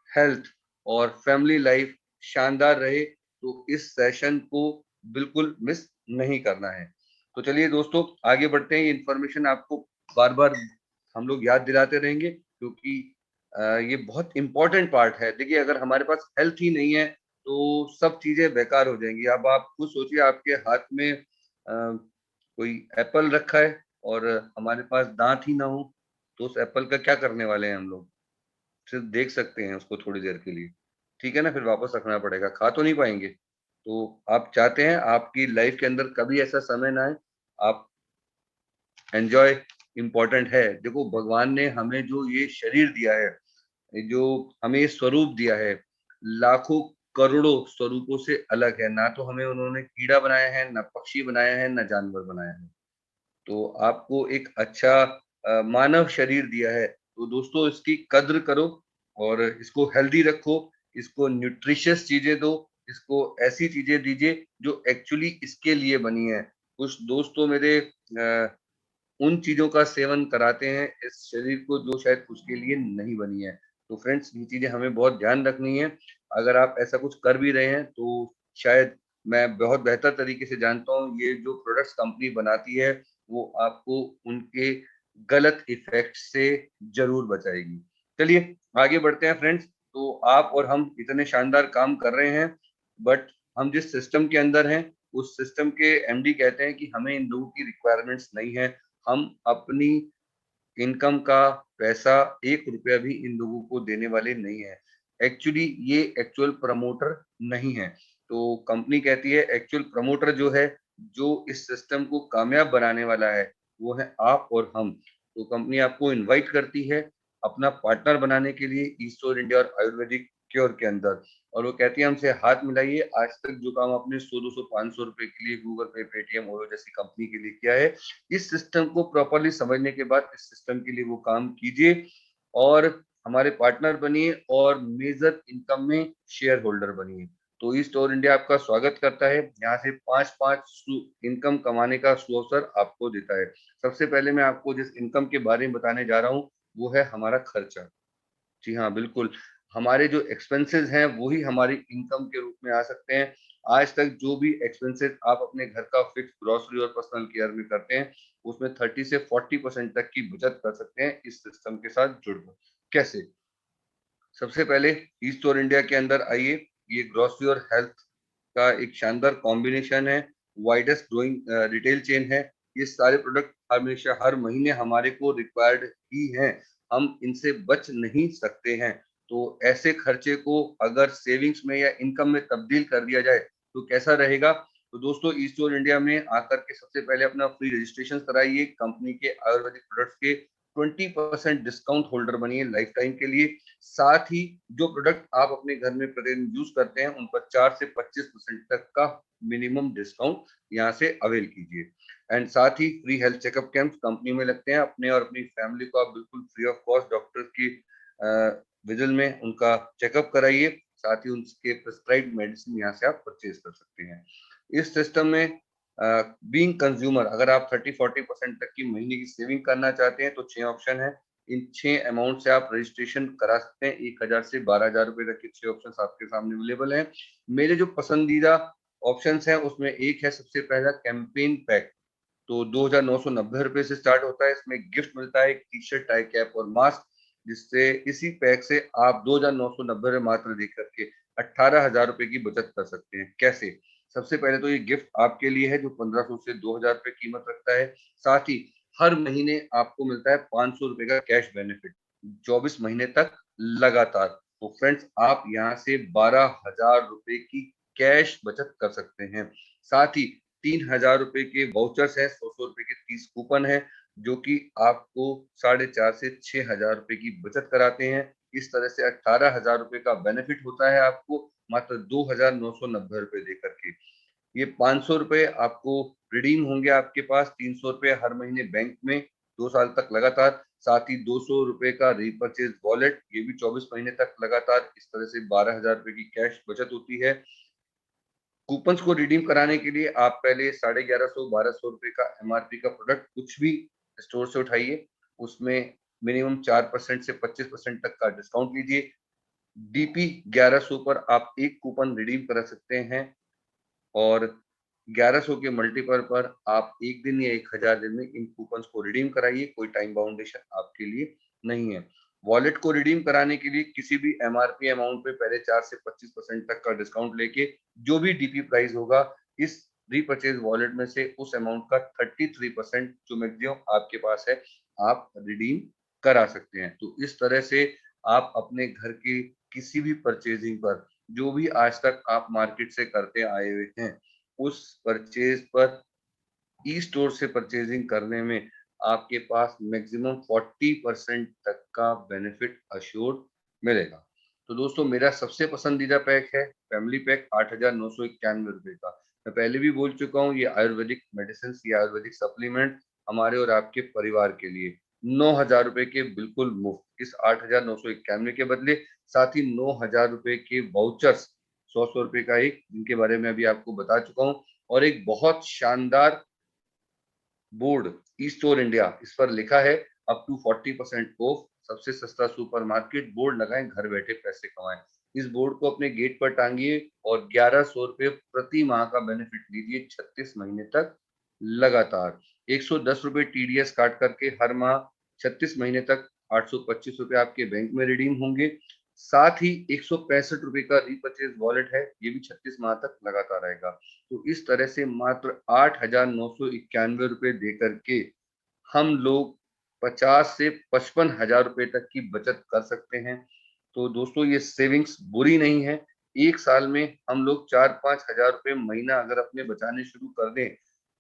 हेल्थ और फैमिली लाइफ शानदार रहे, तो इस सेशन को बिल्कुल मिस नहीं करना है। तो चलिए दोस्तों, आगे बढ़ते हैं। ये इन्फॉर्मेशन आपको बार-बार हम लोग याद दिलाते रहेंगे, क्योंकि ये बहुत इम्पोर्टेंट पार्ट है। देखिए, अगर हमारे पास हेल्थ ही नहीं है, तो सब चीज़ें बेकार हो जाएँगी। अब आप खुद सोचिए, आपके हाथ में कोई एप्पल रखा है और हमारे पास दाँत ही ना हो, तो उस एप्पल का क्या करने वाले हैं हम लोग? सिर्फ देख सकते हैं उसको थोड़ी देर के लिए, ठीक है ना? फिर वापस रखना पड़ेगा, खा तो नहीं पाएँगे। तो आप चाहते हैं आपकी लाइफ के अंदर कभी ऐसा समय ना आए, आप एन्जॉय इम्पोर्टेंट है। देखो, भगवान ने हमें जो ये शरीर दिया है, ये जो हमें ये स्वरूप दिया है, लाखों करोड़ों स्वरूपों से अलग है। ना तो हमें उन्होंने कीड़ा बनाया है, ना पक्षी बनाया है, ना जानवर बनाया है। तो आपको एक अच्छा मानव शरीर दिया है, तो दोस्तों इसकी कद्र करो और इसको हेल्दी रखो, इसको न्यूट्रिशियस चीज़ें दो, इसको ऐसी चीज़ें दीजिए जो एक्चुअली इसके लिए बनी हैं। कुछ दोस्त तो मेरे उन चीज़ों का सेवन कराते हैं इस शरीर को जो शायद उसके लिए नहीं बनी है। तो फ्रेंड्स, ये चीज़ें हमें बहुत ध्यान रखनी है। अगर आप ऐसा कुछ कर भी रहे हैं, तो शायद मैं बहुत बेहतर तरीके से जानता हूँ, ये जो प्रोडक्ट्स कंपनी बनाती है, वो आपको उनके गलत इफ़ेक्ट से ज़रूर बचाएगी। चलिए, आगे बढ़ते हैं फ्रेंड्स। तो आप और हम इतने शानदार काम कर रहे हैं, बट हम जिस सिस्टम के अंदर हैं, उस सिस्टम के एमडी कहते हैं कि हमें इन लोगों की रिक्वायरमेंट्स नहीं है। हम अपनी इनकम का पैसा 1 रुपया भी इन लोगों को देने वाले नहीं हैं। एक्चुअली ये एक्चुअल प्रमोटर नहीं है। तो कंपनी कहती है एक्चुअल प्रमोटर जो है, जो इस सिस्टम को कामयाब बनाने वाला है, वो है आप और हम। तो कंपनी आपको इनवाइट करती है अपना पार्टनर बनाने के लिए ईस्टोर इंडिया और आयुर्वेदिक क्योर के अंदर, और वो कहती है हमसे हाथ मिलाइए। आज तक जो काम आपने 100, 200, 500 रुपए के लिए गूगल पे, पेटीएम, ओयो जैसी कंपनी के लिए किया है, इस सिस्टम को प्रॉपर्ली समझने के बाद इस सिस्टम के लिए वो काम कीजिए और हमारे पार्टनर बनिए और मेजर इनकम में शेयर होल्डर बनिए। तो ईस्ट ओवर इंडिया आपका स्वागत करता है। यहाँ से 5-5 इनकम कमाने का सुअवसर आपको देता है। सबसे पहले मैं आपको जिस इनकम के बारे में बताने जा रहा हूँ, वो है हमारा खर्चा। जी हाँ, बिल्कुल। हमारे जो एक्सपेंसेस हैं, वो ही हमारी इनकम के रूप में आ सकते हैं। आज तक जो भी एक्सपेंसेस आप अपने घर का फिक्स ग्रोसरी और पर्सनल केयर में करते हैं, उसमें 30 से 40% तक की बचत कर सकते हैं इस सिस्टम के साथ जुड़कर। कैसे? सबसे पहले ईस्ट और इंडिया के अंदर आइए, ये ग्रोसरी और हेल्थ का एक शानदार कॉम्बिनेशन है, वाइडेस्ट ग्रोइंग रिटेल चेन है। ये सारे प्रोडक्ट हमेशा हर महीने हमारे को रिक्वायर्ड ही हैं, हम इनसे बच नहीं सकते हैं। तो ऐसे खर्चे को अगर सेविंग्स में या इनकम में तब्दील कर दिया जाए, तो कैसा रहेगा? तो दोस्तों, ईस्ट और इंडिया में आकर के सबसे पहले अपना फ्री रजिस्ट्रेशन कराइए, कंपनी के आयुर्वेदिक प्रोडक्ट्स के 20% डिस्काउंट होल्डर बनिए लाइफ टाइम के लिए। साथ ही जो प्रोडक्ट आप अपने घर में प्रतिदिन यूज करते हैं, उन पर 4 से 25% तक का मिनिमम डिस्काउंट यहाँ से अवेल कीजिए। एंड साथ ही free health checkup camp company में लगते हैं। अपने और अपनी फैमिली को आप बिल्कुल फ्री ऑफ कॉस्ट डॉक्टर की विजिट में उनका चेकअप कराइए। साथ ही उनके प्रिस्क्राइब्ड मेडिसिन यहाँ से आप परचेज कर सकते हैं। इस सिस्टम में बीइंग कंज्यूमर, अगर आप 30-40% तक की महीने की सेविंग करना चाहते हैं, तो 6 ऑप्शन है। इन 6 अमाउंट से आप रजिस्ट्रेशन करा सकते हैं। 1000 से 12,000 रुपए तक के 6 ऑप्शंस आपके सामने अवेलेबल हैं। मेरे जो पसंदीदा ऑप्शंस हैं, उसमें एक है सबसे पहला कैंपेन पैक। तो 2,990 रुपए से स्टार्ट होता है। इसमें गिफ्ट मिलता है एक टी-शर्ट, टाई, कैप और मास्क, जिससे इसी पैक से आप 2,990 में मात्र दे करके 18,000 रुपए की बचत कर सकते हैं। कैसे? सबसे पहले तो ये गिफ्ट आपके लिए है जो 1500 से 2,000 रुपए कीमत रखता है। साथ ही हर महीने आपको मिलता है 500 रुपए का कैश बेनिफिट 24 महीने तक लगातार। तो फ्रेंड्स, आप यहाँ से 12,000 रुपए की कैश बचत कर सकते हैं। साथ ही 3,000 रुपए के वाउचर्स हैं, 100-100 रुपए के 30 कूपन हैं, जो कि आपको 4,500 से 6,000 रुपए की बचत कराते हैं। इस तरह से 18,000 रुपए का बेनिफिट होता है आपको मात्र 2,990 रुपए दे करके। ये 500 रुपए आपको रिडीम होंगे आपके पास, 300 रुपए हर महीने बैंक में 2 साल तक लगातार। साथ ही 200 रुपए का रीपरचेज वॉलेट, ये भी 24 महीने तक लगातार। इस तरह से 12,000 रुपए की कैश बचत होती है। कूपन्स को रिडीम कराने के लिए आप पहले 1150-1200 रुपए का एमआरपी का प्रोडक्ट कुछ भी स्टोर से उठाइए, उसमें मिनिमम 4% से 25% तक का डिस्काउंट लीजिए। डीपी 1100 पर आप एक कूपन रिडीम करा सकते हैं और 1100 के मल्टीपल पर आप 1 दिन या 1000 दिन में इन कूपन्स को रिडीम कराइए, कोई टाइम बाउंडेशन आपके लिए नहीं है। वॉलेट को रिडीम कराने के लिए किसी भी एमआरपी अमाउंट पे पहले 4 से 25% तक का डिस्काउंट लेके जो भी डीपी प्राइस होगा, इस रीपरचेज वॉलेट में से उस अमाउंट का 33% जो मैक्सिमम आपके पास है, आप रिडीम करा सकते हैं। तो इस तरह से आप अपने घर के किसी भी परचेजिंग पर, जो भी आज तक आप मार्केट से करते आए हुए हैं, उस परचेज पर ई स्टोर से परचेजिंग करने में आपके पास मैक्सिमम 40% तक का बेनिफिट अश्योर्ड मिलेगा। तो दोस्तों, मेरा सबसे पसंदीदा पैक है फैमिली पैक 8,991 रुपए का। मैं पहले भी बोल चुका हूँ, ये आयुर्वेदिक मेडिसिन या आयुर्वेदिक सप्लीमेंट हमारे और आपके परिवार के लिए 9,000 रुपए के बिल्कुल मुफ्त। इस 8,991 के बदले साथ ही 9,000 रुपए के वाउचर्स 100 रुपए का एक, जिनके बारे में अभी आपको बता चुका हूँ, और एक बहुत शानदार बोर्ड ई स्टोर इंडिया, इस पर लिखा है अप टू 40% ऑफ, सबसे सस्ता सुपरमार्केट, बोर्ड लगाएं, घर बैठे पैसे कमाएं। इस बोर्ड को अपने गेट पर टांगिए और 1100 रुपए प्रति माह का बेनिफिट लीजिए 36 महीने तक लगातार। 110 रुपए टीडीएस काट करके हर माह 36 महीने तक 825 रुपए आपके बैंक में रिडीम होंगे। साथ ही 165 रुपए का रीपरचेज वॉलेट है, ये भी 36 माह तक लगातार रहेगा। तो इस तरह से मात्र 8,991 रुपए दे करके हम लोग 50 से 55,000 रुपए तक की बचत कर सकते हैं। तो दोस्तों, ये सेविंग्स बुरी नहीं है। एक साल में हम लोग 4-5 हजार रुपए महीना अगर अपने बचाने शुरू कर दें,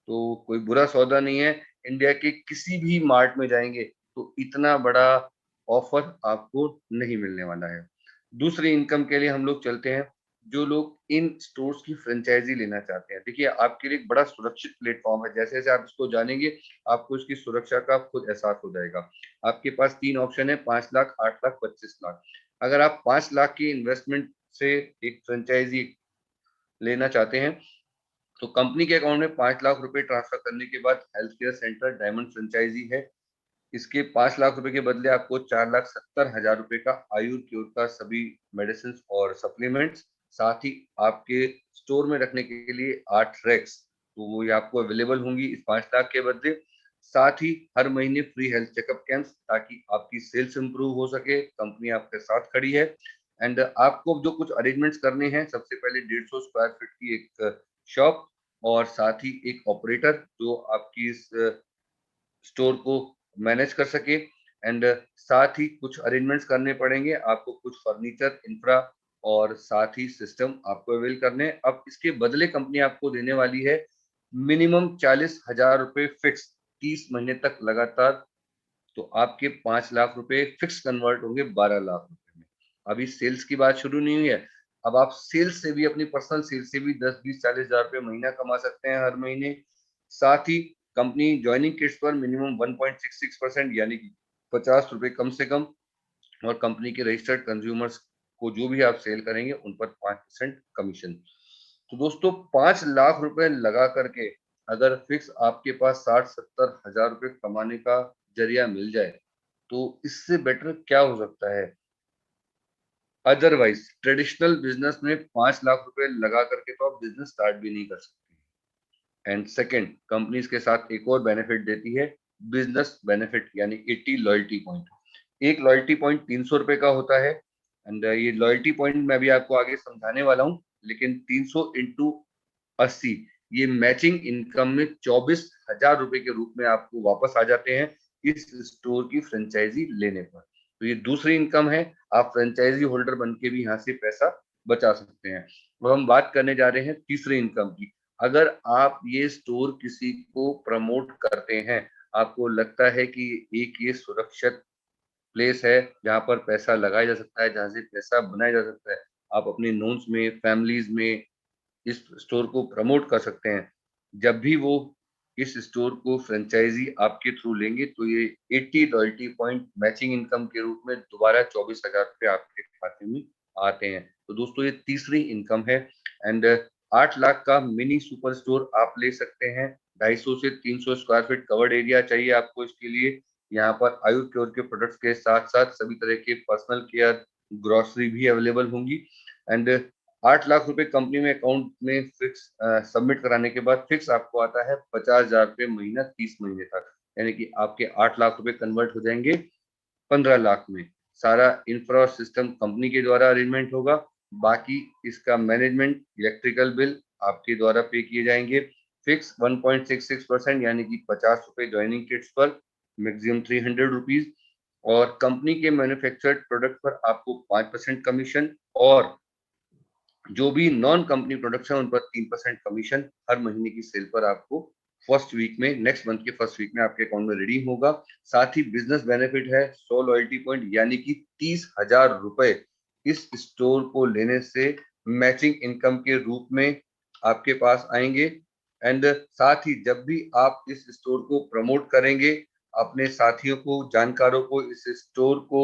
तो कोई बुरा सौदा नहीं है। इंडिया के किसी भी मार्ट में जाएंगे तो इतना बड़ा ऑफर आपको नहीं मिलने वाला है। दूसरी इनकम के लिए हम लोग चलते हैं। जो लोग इन स्टोर्स की फ्रेंचाइजी लेना चाहते हैं, देखिए आपके लिए एक बड़ा सुरक्षित प्लेटफॉर्म है। जैसे जैसे आप इसको जानेंगे, आपको इसकी सुरक्षा का खुद एहसास हो जाएगा। आपके पास 3 ऑप्शन है, 5 लाख, 8 लाख, 25 लाख। अगर आप 5 लाख की इन्वेस्टमेंट से एक फ्रेंचाइजी लेना चाहते हैं, तो कंपनी के अकाउंट में 5 लाख रुपए ट्रांसफर करने के बाद health care centre diamond franchisee है। इसके 5 लाख रुपए के बदले आपको 4,70,000 रुपए का आयुर क्योर का सभी मेडिसिन और सप्लीमेंट्स, साथ ही आपके स्टोर में रखने के लिए 8 रैक्स, तो वो ये आपको अवेलेबल होंगी इस 5 लाख के बदले। साथ ही हर महीने फ्री हेल्थ चेकअप कैंप्स, ताकि आपकी सेल्स इंप्रूव हो सके। कंपनी आपके साथ खड़ी है। एंड आपको जो कुछ अरेंजमेंट्स करने हैं, सबसे पहले 150 स्क्वायर फीट की एक शॉप और साथ ही एक ऑपरेटर जो आपकी इस स्टोर को मैनेज कर सके। एंड साथ ही कुछ अरेंजमेंट्स करने पड़ेंगे आपको, कुछ फर्नीचर, इंफ्रा और साथ ही सिस्टम आपको अवेल करने। अब इसके बदले कंपनी आपको देने वाली है मिनिमम 40,000 रुपए फिक्स 30 महीने तक लगातार। तो आपके 5 लाख रुपए फिक्स कन्वर्ट होंगे 12 लाख रुपए में। अभी सेल्स की बात शुरू नहीं हुई है। अब आप सेल्स से भी, अपनी पर्सनल सेल्स से भी 10-20-40,000 रुपए महीना कमा सकते हैं हर महीने। साथ ही कंपनी ज्वाइनिंग किट्स पर मिनिमम 1.66% यानी कि 50 रुपए कम से कम, और कंपनी के रजिस्टर्ड कंज्यूमर्स को जो भी आप सेल करेंगे उन पर 5% कमीशन। तो दोस्तों, 5 लाख रुपए लगा करके अगर फिक्स आपके पास 60-70 हजार रुपए कमाने का जरिया मिल जाए, तो इससे बेटर क्या हो सकता है। अदरवाइज ट्रेडिशनल बिजनेस में 5 लाख रुपए लगा करके तो आप बिजनेस स्टार्ट भी नहीं कर सकते। एंड सेकंड, कंपनी इसके साथ एक और बेनिफिट देती है, बिजनेस बेनिफिट यानी 80 लॉयल्टी पॉइंट। एक लॉयल्टी पॉइंट 300 रुपए का होता है। एंड ये लॉयल्टी पॉइंट मैं भी आपको आगे समझाने वाला हूँ, लेकिन 300 इंटू 80, ये मैचिंग इनकम में 24,000 रुपए के रूप में आपको वापस आ जाते हैं इस स्टोर की फ्रेंचाइजी लेने पर। तो ये दूसरी इनकम है, आप फ्रेंचाइजी होल्डर बन के भी यहाँ से पैसा बचा सकते हैं। अब हम बात करने जा रहे हैं तीसरी इनकम की। अगर आप ये स्टोर किसी को प्रमोट करते हैं, आपको लगता है कि एक ये सुरक्षित प्लेस है जहाँ पर पैसा लगाया जा सकता है, जहाँ से पैसा बनाया जा सकता है, आप अपने नोन्स में, फैमिलीज में इस स्टोर को प्रमोट कर सकते हैं। जब भी वो इस स्टोर को फ्रेंचाइजी आपके थ्रू लेंगे, तो ये 80 लॉयल्टी पॉइंट मैचिंग इनकम के रूप में दोबारा 24,000 रुपए आपके खाते में आते हैं। तो दोस्तों, ये तीसरी इनकम है। एंड 8 लाख का मिनी सुपर स्टोर आप ले सकते हैं। 250 से 300 स्क्वायर फीट कवर्ड एरिया चाहिए आपको इसके लिए। यहाँ पर आयु क्योर के प्रोडक्ट्स के साथ साथ सभी तरह के पर्सनल केयर ग्रोसरी भी अवेलेबल होंगी। एंड 8 लाख रुपए कंपनी में अकाउंट में फिक्स सबमिट कराने के बाद फिक्स आपको आता है 50,000 रुपए महीना 30 महीने तक, यानी कि आपके 8 लाख रुपए कन्वर्ट हो जाएंगे 15 लाख में। सारा इंफ्रा सिस्टम कंपनी के द्वारा अरेंजमेंट होगा। बाकी इसका मैनेजमेंट इलेक्ट्रिकल बिल आपके द्वारा पे किए जाएंगे। फिक्स 1.66% यानी कि 50 रुपए ज्वाइनिंग किट्स पर, मैक्सिमम 300 रुपीज। और कंपनी के मैन्युफैक्चर्ड प्रोडक्ट पर आपको 5% कमीशन, और जो भी नॉन कंपनी प्रोडक्ट्स हैं उन पर 3% कमीशन हर महीने की सेल पर आपको फर्स्ट वीक में, नेक्स्ट मंथ के फर्स्ट वीक में आपके अकाउंट में रिडीम होगा। साथ ही बिजनेस बेनिफिट है 100 लॉयल्टी पॉइंट यानी कि 30,000 रुपए इस स्टोर को लेने से मैचिंग इनकम के रूप में आपके पास आएंगे। एंड साथ ही जब भी आप इस स्टोर को प्रमोट करेंगे, अपने साथियों को, जानकारों को इस स्टोर को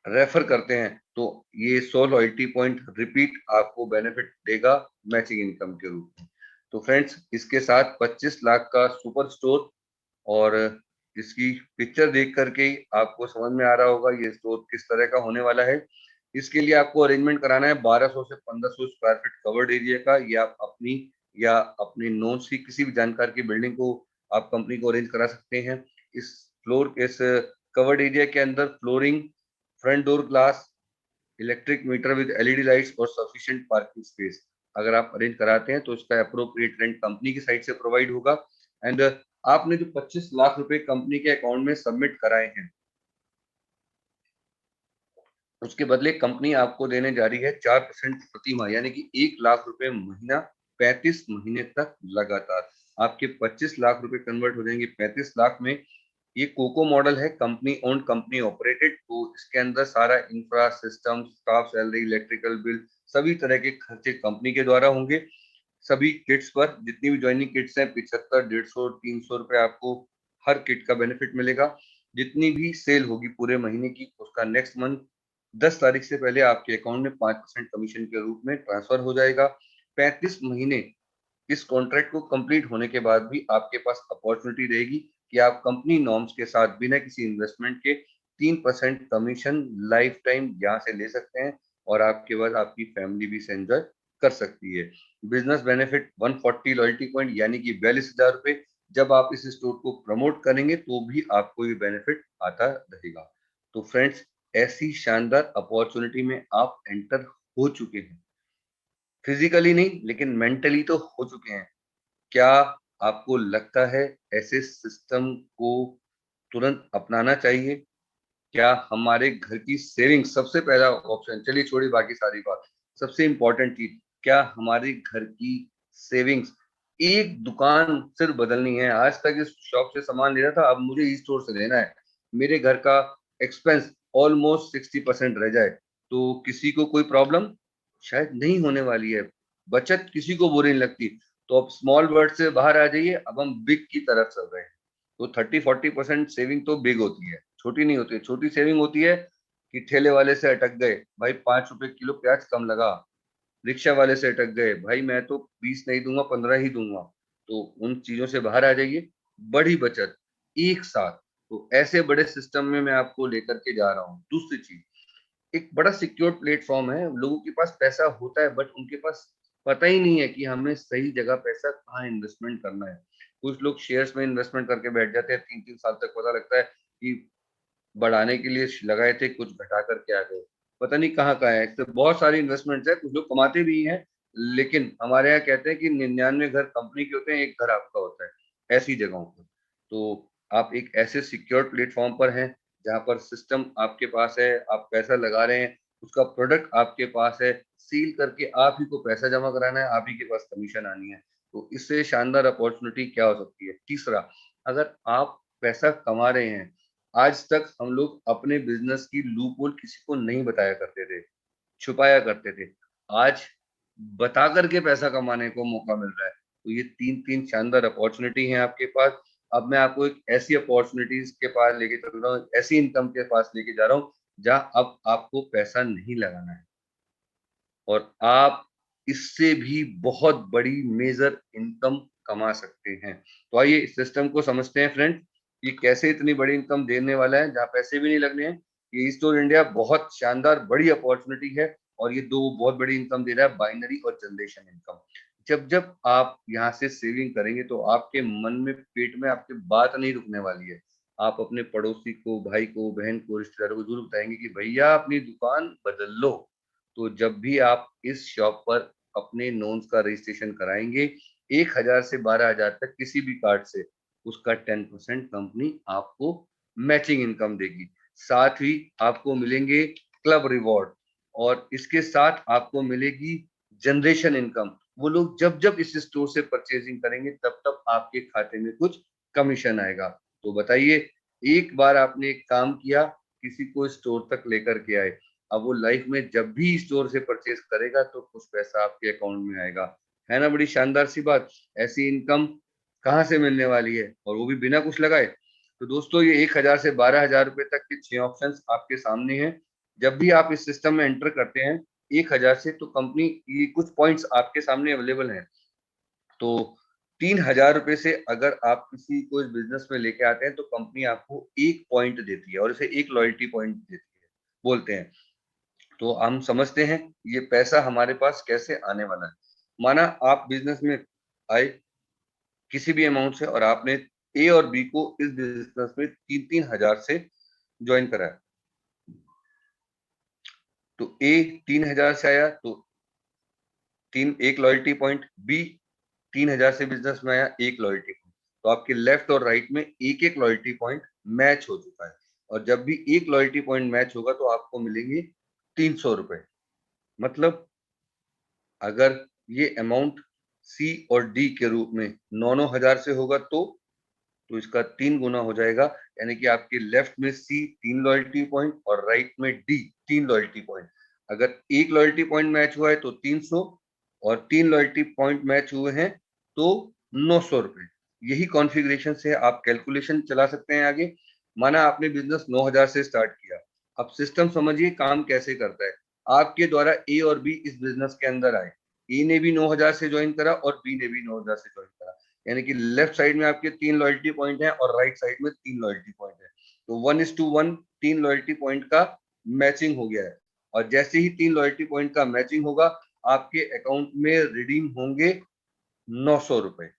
रेफर करते हैं, तो ये 100 लॉयल्टी पॉइंट रिपीट आपको बेनिफिट देगा मैचिंग इनकम के रूप में। तो फ्रेंड्स, इसके साथ 25 लाख का सुपर स्टोर, और इसकी पिक्चर देख करके ही आपको समझ में आ रहा होगा ये स्टोर किस तरह का होने वाला है। इसके लिए आपको अरेंजमेंट कराना है 1200 से 1500 स्क्वायर फीट कवर्ड एरिया का। ये आप अपनी या अपने नोन्स की किसी भी जानकार की बिल्डिंग को आप कंपनी को अरेंज करा सकते हैं। इस इस कवर्ड एरिया के अंदर flooring, front door glass, electric meter with LED lights और सफिशिएंट पार्किंग स्पेस अगर आप अरेंज कराते हैं तो इसका अप्रोप्रिएट रेंट कंपनी की साइड से प्रोवाइड होगा। एंड आपने जो 25 लाख रुपए कंपनी के अकाउंट में सबमिट कराए हैं, उसके बदले कंपनी आपको देने जा रही है 4% प्रति माह, यानी कि 1 लाख रुपए महीना 35 महीने तक लगातार। आपके 25 लाख रुपए कन्वर्ट हो जाएंगे 35 लाख में। ये कोको मॉडल है, कंपनी ओन्ड कंपनी ऑपरेटेड, तो इसके अंदर सारा infra system, staff salary, electrical bill, सभी तरह के खर्चे कंपनी के द्वारा होंगे। सभी किट्स पर जितनी भी ज्वाइनिंग किट्स हैं 75, 150, 300 रुपए आपको हर किट का बेनिफिट मिलेगा। जितनी भी सेल होगी पूरे महीने की, उसका नेक्स्ट मंथ 10 तारीख से पहले आपके अकाउंट में 5% कमीशन के रूप में ट्रांसफर हो जाएगा। 35 महीने इस कॉन्ट्रैक्ट को कंप्लीट होने के बाद भी आपके पास अपॉर्चुनिटी रहेगी कि आप कंपनी नॉर्म्स के साथ बिना किसी इन्वेस्टमेंट के 3% कमीशन लाइफ टाइम यहाँ से ले सकते हैं, और आपके बाद आपकी फैमिली भी इसे एंजॉय कर सकती है। बिजनेस बेनिफिट 140 लॉयल्टी पॉइंट यानी कि 42,000 रुपए जब आप इस स्टोर को प्रमोट करेंगे तो भी आपको ये बेनिफिट आता रहेगा। तो फ्रेंड्स, ऐसी शानदार अपॉर्चुनिटी में आप एंटर हो चुके हैं, फिजिकली नहीं लेकिन मेंटली तो हो चुके हैं। क्या आपको लगता है ऐसे सिस्टम को तुरंत अपनाना चाहिए? क्या हमारे घर की सेविंग सबसे पहला ऑप्शन, चलिए छोड़िए बाकी सारी बात, सबसे इंपॉर्टेंट चीज, क्या हमारे घर की सेविंग्स एक दुकान सिर्फ बदलनी है? आज तक इस शॉप से सामान ले रहा था, अब मुझे इस स्टोर से लेना है, मेरे घर का एक्सपेंस ऑलमोस्ट 60% रह जाए तो किसी को कोई प्रॉब्लम शायद नहीं होने वाली है। बचत किसी को बुरी नहीं लगती। तो अब स्मॉल वर्ड से बाहर आ जाइए, अब हम बिग की तरफ चल रहे हैं। तो 30-40% सेविंग तो बिग होती है, छोटी नहीं होती है। छोटी सेविंग होती है कि ठेले वाले से अटक गए, भाई 5 रुपए किलो प्याज कम लगा। रिक्शा वाले से अटक गए, भाई मैं तो 20 नहीं दूंगा, 15 ही दूंगा। तो उन चीजों से बाहर आ जाइए, बड़ी बचत एक साथ। तो ऐसे बड़े सिस्टम में मैं आपको लेकर के जा रहा हूँ। दूसरी चीज, एक बड़ा सिक्योर प्लेटफॉर्म है। लोगों के पास पैसा होता है बट उनके पास पता ही नहीं है कि हमें सही जगह पैसा कहाँ इन्वेस्टमेंट करना है। कुछ लोग शेयर्स में इन्वेस्टमेंट करके बैठ जाते हैं, 3-3 साल तक पता लगता है कि बढ़ाने के लिए लगाए थे, कुछ घटा करके आ गए, पता नहीं कहाँ है। तो बहुत सारी इन्वेस्टमेंट्स है, कुछ लोग कमाते भी हैं, लेकिन हमारे यहाँ कहते हैं कि 99 घर कंपनी के होते हैं, एक घर आपका होता है ऐसी जगहों पर। तो आप एक ऐसे सिक्योर प्लेटफॉर्म पर हैं जहाँ पर सिस्टम आपके पास है, आप पैसा लगा रहे हैं, उसका प्रोडक्ट आपके पास है, सील करके आप ही को पैसा जमा कराना है, आप ही के पास कमीशन आनी है। तो इससे शानदार अपॉर्चुनिटी क्या हो सकती है? तीसरा, अगर आप पैसा कमा रहे हैं, आज तक हम लोग अपने बिजनेस की लूप होल किसी को नहीं बताया करते थे, छुपाया करते थे। आज बता करके पैसा कमाने को मौका मिल रहा है। तो ये तीन तीन शानदार अपॉर्चुनिटी है आपके पास। अब मैं आपको एक ऐसी अपॉर्चुनिटीज के पास लेके चल रहा हूँ, ऐसी इनकम के पास लेके जा रहा हूँ जहाँ अब आपको पैसा नहीं लगाना है, और आप इससे भी बहुत बड़ी मेजर इनकम कमा सकते हैं। तो आइए इस सिस्टम को समझते हैं फ्रेंड्स, ये कैसे इतनी बड़ी इनकम देने वाला है जहाँ पैसे भी नहीं लगने हैं। ये ई स्टोर इंडिया बहुत शानदार बड़ी अपॉर्चुनिटी है और ये दो बहुत बड़ी इनकम दे रहा है, बाइनरी और जनरेशन इनकम। जब जब आप यहाँ से सेविंग करेंगे तो आपके मन में, पेट में आपकी बात नहीं रुकने वाली है। आप अपने पड़ोसी को, भाई को, बहन को, रिश्तेदारों को जरूर बताएंगे कि भैया अपनी दुकान बदल लो। तो जब भी आप इस शॉप पर अपने नोन्स का रजिस्ट्रेशन कराएंगे 1000 से 12,000 तक किसी भी कार्ड से, उसका 10% कंपनी आपको मैचिंग इनकम देगी। साथ ही आपको मिलेंगे क्लब रिवॉर्ड और इसके साथ आपको मिलेगी जनरेशन इनकम। वो लोग जब जब इस स्टोर से परचेजिंग करेंगे तब तब आपके खाते में कुछ कमीशन आएगा। तो बताइए, एक बार आपने एक काम किया, किसी को स्टोर तक लेकर के आए, अब वो लाइफ में जब भी स्टोर से परचेज करेगा तो कुछ पैसा आपके अकाउंट में आएगा। है ना बड़ी शानदार सी बात। ऐसी इनकम कहाँ से मिलने वाली है और वो भी बिना कुछ लगाए। तो दोस्तों ये 1000 से 12,000 रुपए तक के 6 ऑप्शंस आपके सामने हैं। जब भी आप इस सिस्टम में एंटर करते हैं 1000 से, तो कंपनी ये कुछ पॉइंट्स आपके सामने अवेलेबल हैं। तो 3000 रुपए से अगर आप किसी को इस बिजनेस में लेके आते हैं तो कंपनी आपको 1 पॉइंट देती है और इसे एक लॉयल्टी पॉइंट देती है बोलते हैं। तो हम समझते हैं ये पैसा हमारे पास कैसे आने वाला है। माना आप बिजनेस में आए किसी भी अमाउंट से और आपने ए और बी को इस बिजनेस में 3-3 हजार से ज्वाइन कराया। तो ए 3,000 से आया तो तीन एक लॉयल्टी पॉइंट, बी 3,000 से बिजनेस में आया एक लॉयल्टी पॉइंट। तो आपके लेफ्ट और राइट में एक एक लॉयल्टी पॉइंट मैच हो चुका है। और जब भी एक लॉयल्टी पॉइंट मैच होगा तो आपको मिलेंगे 300 रुपए। मतलब अगर ये अमाउंट सी और डी के रूप में 9-9 हजार से होगा तो इसका 3 गुना हो जाएगा। यानी कि आपके लेफ्ट में सी 3 लॉयल्टी पॉइंट और राइट में डी 3 लॉयल्टी पॉइंट। अगर एक लॉयल्टी पॉइंट मैच हुआ है तो 300 और 3 लॉयल्टी पॉइंट मैच हुए हैं तो 900 रुपए। यही कॉन्फ़िगरेशन से आप कैलकुलेशन चला सकते हैं आगे। माना आपने बिजनेस 9,000 से स्टार्ट किया। अब सिस्टम समझिए काम कैसे करता है। आपके द्वारा ए और बी इस बिजनेस के अंदर आए। ए ने भी 9,000 से ज्वाइन करा और बी ने भी 9,000 से ज्वाइन करा। यानी कि लेफ्ट साइड में आपके 3 लॉयल्टी पॉइंट है और राइट साइड में 3 लॉयल्टी पॉइंट है। तो 1:1 3 लॉयल्टी पॉइंट का मैचिंग हो गया है। और जैसे ही 3 लॉयल्टी पॉइंट का मैचिंग होगा आपके अकाउंट में रिडीम होंगे 900 रुपए।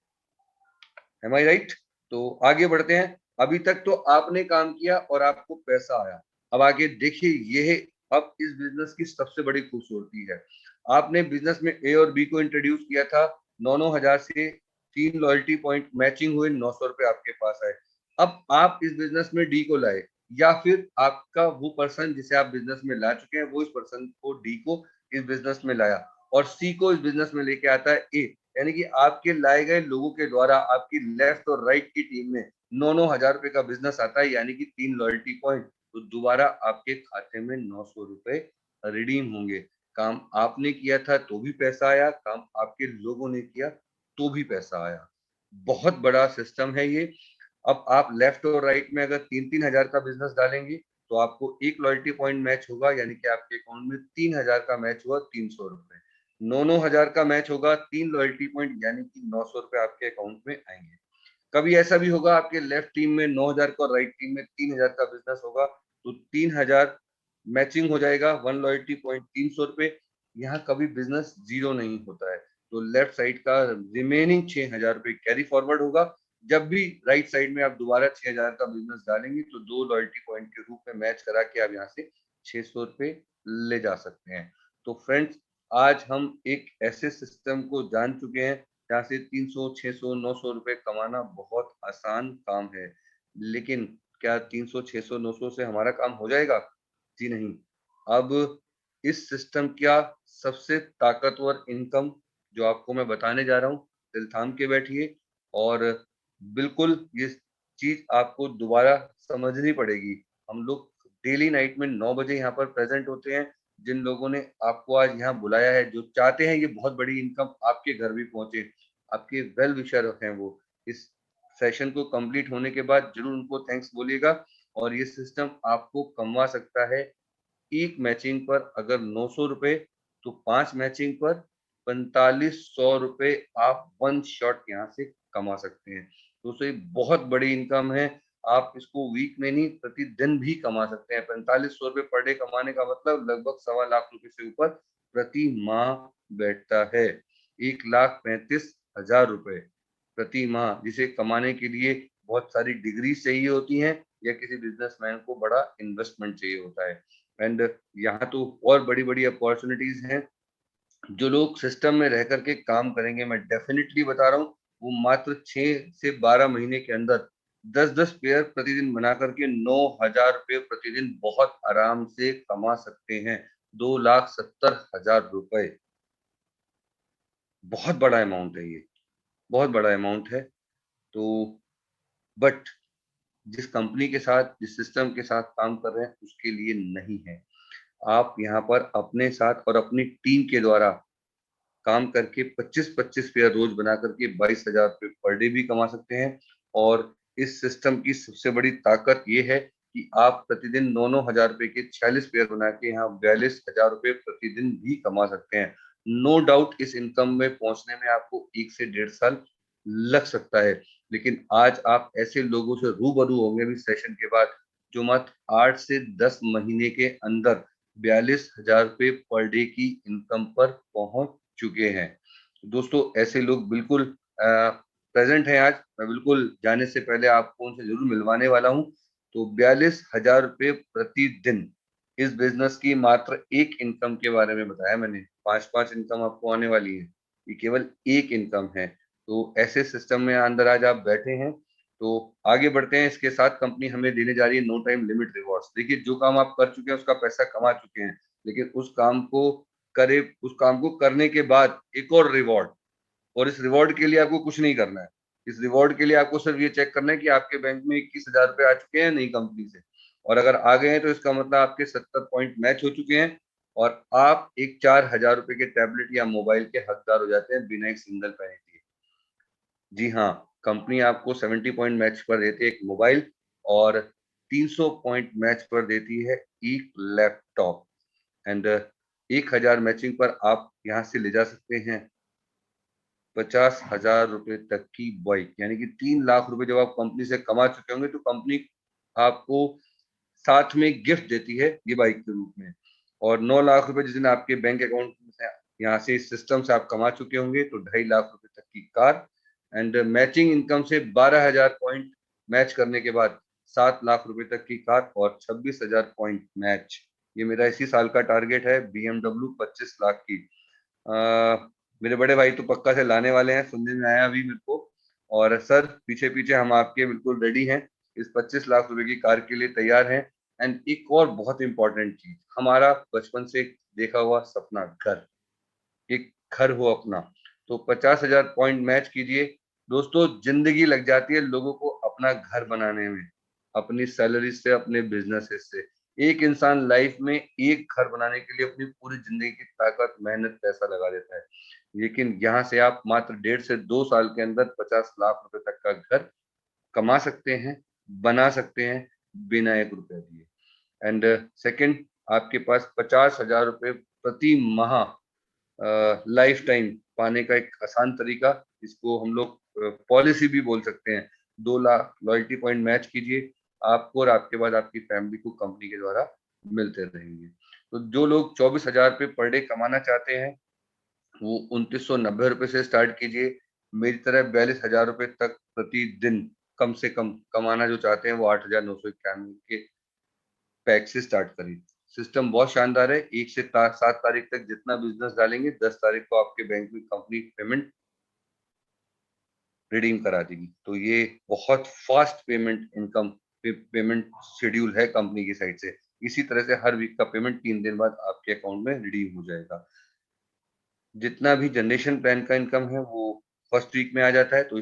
एम आई राइट? तो आगे बढ़ते हैं। अभी तक तो आपने काम किया और आपको पैसा आया। अब आगे देखिए, ये है अब इस बिजनेस की सबसे बड़ी खूबसूरती है। आपने बिजनेस में ए और बी को इंट्रोड्यूस किया था, 9-9 हजार से 3 लॉयल्टी पॉइंट मैचिंग हुए, 900 रुपए आपके पास आए। अब आप इस बिजनेस में डी को लाए या फिर आपका वो पर्सन जिसे आप बिजनेस में ला चुके हैं वो इस पर्सन को, डी को इस बिजनेस में लाया और सी को इस बिजनेस में लेके आता है ए। यानी कि आपके लाए गए लोगों के द्वारा आपकी लेफ्ट और राइट की टीम में 9-9 हजार रुपए का बिजनेस आता है, यानी कि 3 लॉयल्टी पॉइंट। तो दोबारा आपके खाते में 900 रुपए रिडीम होंगे। काम आपने किया था तो भी पैसा आया, काम आपके लोगों ने किया तो भी पैसा आया। बहुत बड़ा सिस्टम है ये। अब आप लेफ्ट और राइट में अगर 3-3 हजार का बिजनेस डालेंगे तो आपको एक लॉयल्टी पॉइंट मैच होगा, यानी कि आपके अकाउंट में 3,000 का मैच हुआ 300 रुपए। 9-9 हजार का मैच होगा 3 लॉयल्टी पॉइंट, यानी कि 900 रुपए आपके अकाउंट में आएंगे। कभी ऐसा भी होगा आपके लेफ्ट टीम में 9,000 का और राइट टीम में 3,000 का बिजनेस होगा तो 3,000 मैचिंग हो जाएगा, 1 लॉयल्टी पॉइंट 300 रुपए। यहाँ कभी बिजनेस जीरो नहीं होता है। तो लेफ्ट साइड का रिमेनिंग 6,000 रुपए कैरी फॉरवर्ड होगा। जब भी राइट साइड में आप दोबारा 6,000 का बिजनेस डालेंगे तो 2 लॉयल्टी पॉइंट के रूप में मैच करा के आप यहाँ से 600 रुपए ले जा सकते हैं। तो फ्रेंड्स, आज हम एक ऐसे सिस्टम को जान चुके हैं जहाँ से 300, 600, 900 रुपए कमाना बहुत आसान काम है। लेकिन क्या 300, 600, 900 से हमारा काम हो जाएगा? जी नहीं। अब इस सिस्टम का सबसे ताकतवर इनकम जो आपको मैं बताने जा रहा हूँ, दिल थाम के बैठिए और बिल्कुल ये चीज आपको दोबारा समझनी पड़ेगी। हम लोग डेली नाइट में 9 बजे यहाँ पर प्रेजेंट होते हैं। जिन लोगों ने आपको आज यहाँ बुलाया है, जो चाहते हैं ये बहुत बड़ी इनकम आपके घर भी पहुंचे, आपके वेल विशर हैं वो, इस सेशन को कंप्लीट होने के बाद जरूर उनको थैंक्स बोलिएगा। और ये सिस्टम आपको कमवा सकता है एक मैचिंग पर अगर 900 रुपए, तो 5 मैचिंग पर 4500 रुपए आप वन शॉट यहाँ से कमा सकते हैं। दोस्तों ये बहुत बड़ी इनकम है। आप इसको वीक में नहीं प्रतिदिन भी कमा सकते हैं। 4500 रुपए पर डे कमाने का मतलब लगभग 1.25 लाख रुपए से ऊपर प्रति माह बैठता है। 1,35,000 रुपए प्रति माह, जिसे कमाने के लिए बहुत सारी डिग्री चाहिए होती हैं या किसी बिजनेसमैन को बड़ा इन्वेस्टमेंट चाहिए होता है। एंड यहाँ तो और बड़ी-बड़ी अपॉर्चुनिटीज हैं। जो लोग सिस्टम में रह करके काम करेंगे, मैं डेफिनेटली बता रहा हूँ, वो मात्र 6 से 12 महीने के अंदर 10-10 पेयर प्रतिदिन बना करके 9,000 रुपए प्रतिदिन बहुत आराम से कमा सकते हैं। 2,70,000 रुपए। बहुत बड़ा अमाउंट है ये, बहुत बड़ा अमाउंट है। तो बट जिस कंपनी के साथ, जिस सिस्टम के साथ काम कर रहे हैं, उसके लिए नहीं है। आप यहाँ पर अपने साथ और अपनी टीम के द्वारा काम करके 25-25 पेयर रोज बना करके 22,000 रुपए पर डे भी कमा सकते हैं। और इस सिस्टम की सबसे बड़ी ताकत ये है कि आप प्रतिदिन 9-9 हजार रुपए के 46 पेयर बना के यहाँ 42,000 रुपए प्रतिदिन भी कमा सकते हैं। नो डाउट इस इनकम में पहुंचने में आपको 1 से 1.5 साल लग सकता है, लेकिन आज आप ऐसे लोगों से रूबरू होंगे अभी सेशन के बाद, जो मात्र 8 से 10 महीने के अंदर 42,000 रुपए पर डे की इनकम पर पहुंच चुके हैं। दोस्तों ऐसे लोग बिल्कुल प्रेजेंट हैं आज। मैं बिल्कुल जाने से पहले आपको उनसे जरूर मिलवाने वाला हूँ। तो 42,000 रुपए प्रतिदिन इस बिजनेस की मात्र एक इनकम के बारे में बताया मैंने। 5-5 इनकम आपको आने वाली है, ये केवल एक इनकम है। तो ऐसे सिस्टम में अंदर आज आप बैठे हैं। तो आगे बढ़ते हैं। इसके साथ कंपनी हमें देने जा रही है नो टाइम लिमिट रिवॉर्ड्स। देखिए, जो काम आप कर चुके हैं उसका पैसा कमा चुके हैं, लेकिन उस काम को करने के बाद एक और रिवॉर्ड, और इस रिवॉर्ड के लिए आपको कुछ नहीं करना है। इस रिवॉर्ड के लिए आपको सिर्फ ये चेक करना है कि आपके बैंक में 21,000 रुपए आ चुके हैं नई कंपनी से, और अगर आ गए हैं तो इसका मतलब आपके 70 पॉइंट मैच हो चुके हैं और आप एक 4,000 रुपए के टैबलेट या मोबाइल के हकदार हो जाते हैं बिना एक सिंगल पैसे दिए। जी हाँ, कंपनी आपको 70 पॉइंट मैच पर देती है एक मोबाइल, और 300 पॉइंट मैच पर देती है एक लैपटॉप। एंड 1,000 मैचिंग पर आप यहाँ से ले जा सकते हैं 50,000 रुपए तक की बाइक, यानी कि 3 लाख रुपए जब आप कंपनी से कमा चुके होंगे तो कंपनी आपको साथ में गिफ्ट देती है ये बाइक के रूप में। और 9 लाख रुपए जिस दिन आपके बैंक अकाउंट में यहाँ से इस सिस्टम से आप कमा चुके होंगे तो 2.5 लाख रुपए तक की कार। एंड मैचिंग इनकम से 12,000 पॉइंट मैच करने के बाद 7 लाख रुपए तक की कार और 26,000 पॉइंट मैच। ये मेरा इसी साल का टारगेट है, BMW 25 लाख की। मेरे बड़े भाई तो पक्का से लाने वाले हैं, सुनने में आया अभी मेरे को। और सर, पीछे पीछे हम आपके बिल्कुल रेडी हैं, इस 25 लाख रुपए की कार के लिए तैयार हैं। एंड एक और बहुत इंपॉर्टेंट चीज, हमारा बचपन से देखा हुआ सपना, घर, एक घर हो अपना। तो 50,000 पॉइंट मैच कीजिए। दोस्तों, जिंदगी लग जाती है लोगों को अपना घर बनाने में, अपनी सैलरी से, अपने बिजनेस से। एक इंसान लाइफ में एक घर बनाने के लिए अपनी पूरी जिंदगी की ताकत, मेहनत, पैसा लगा देता है, लेकिन यहाँ से आप मात्र 1.5 से 2 साल के अंदर 50 लाख रुपए तक का घर कमा सकते हैं, बना सकते हैं बिना 1 रुपए दिए। एंड सेकंड, आपके पास 50,000 रुपए प्रति माह लाइफ टाइम पाने का एक आसान तरीका, इसको हम लोग पॉलिसी भी बोल सकते हैं। 2 लाख लॉयल्टी पॉइंट मैच कीजिए, आपको और आपके बाद आपकी फैमिली को कंपनी के द्वारा मिलते रहेंगे। तो जो लोग 24,000 रुपए पर डे कमाना चाहते हैं वो 2,990 रुपए से स्टार्ट कीजिए। मेरी तरह 42,000 रुपए तक प्रतिदिन कम से कम कमाना जो चाहते हैं वो 8,991 के पैक से स्टार्ट करें। सिस्टम बहुत शानदार है। 1 से 7 तारीख तक जितना बिजनेस डालेंगे, 10 तारीख को आपके बैंक में कंपनी पेमेंट रिडीम करा देगी। तो ये बहुत फास्ट पेमेंट शेड्यूल है कंपनी की साइड से। इसी तरह से हर वीक का पेमेंट 3 दिन बाद आपके अकाउंट में रिडीम हो जाएगा। जितना भी जनरेशन प्लान का इनकम है वो फर्स्ट वीक में आ जाता है। तो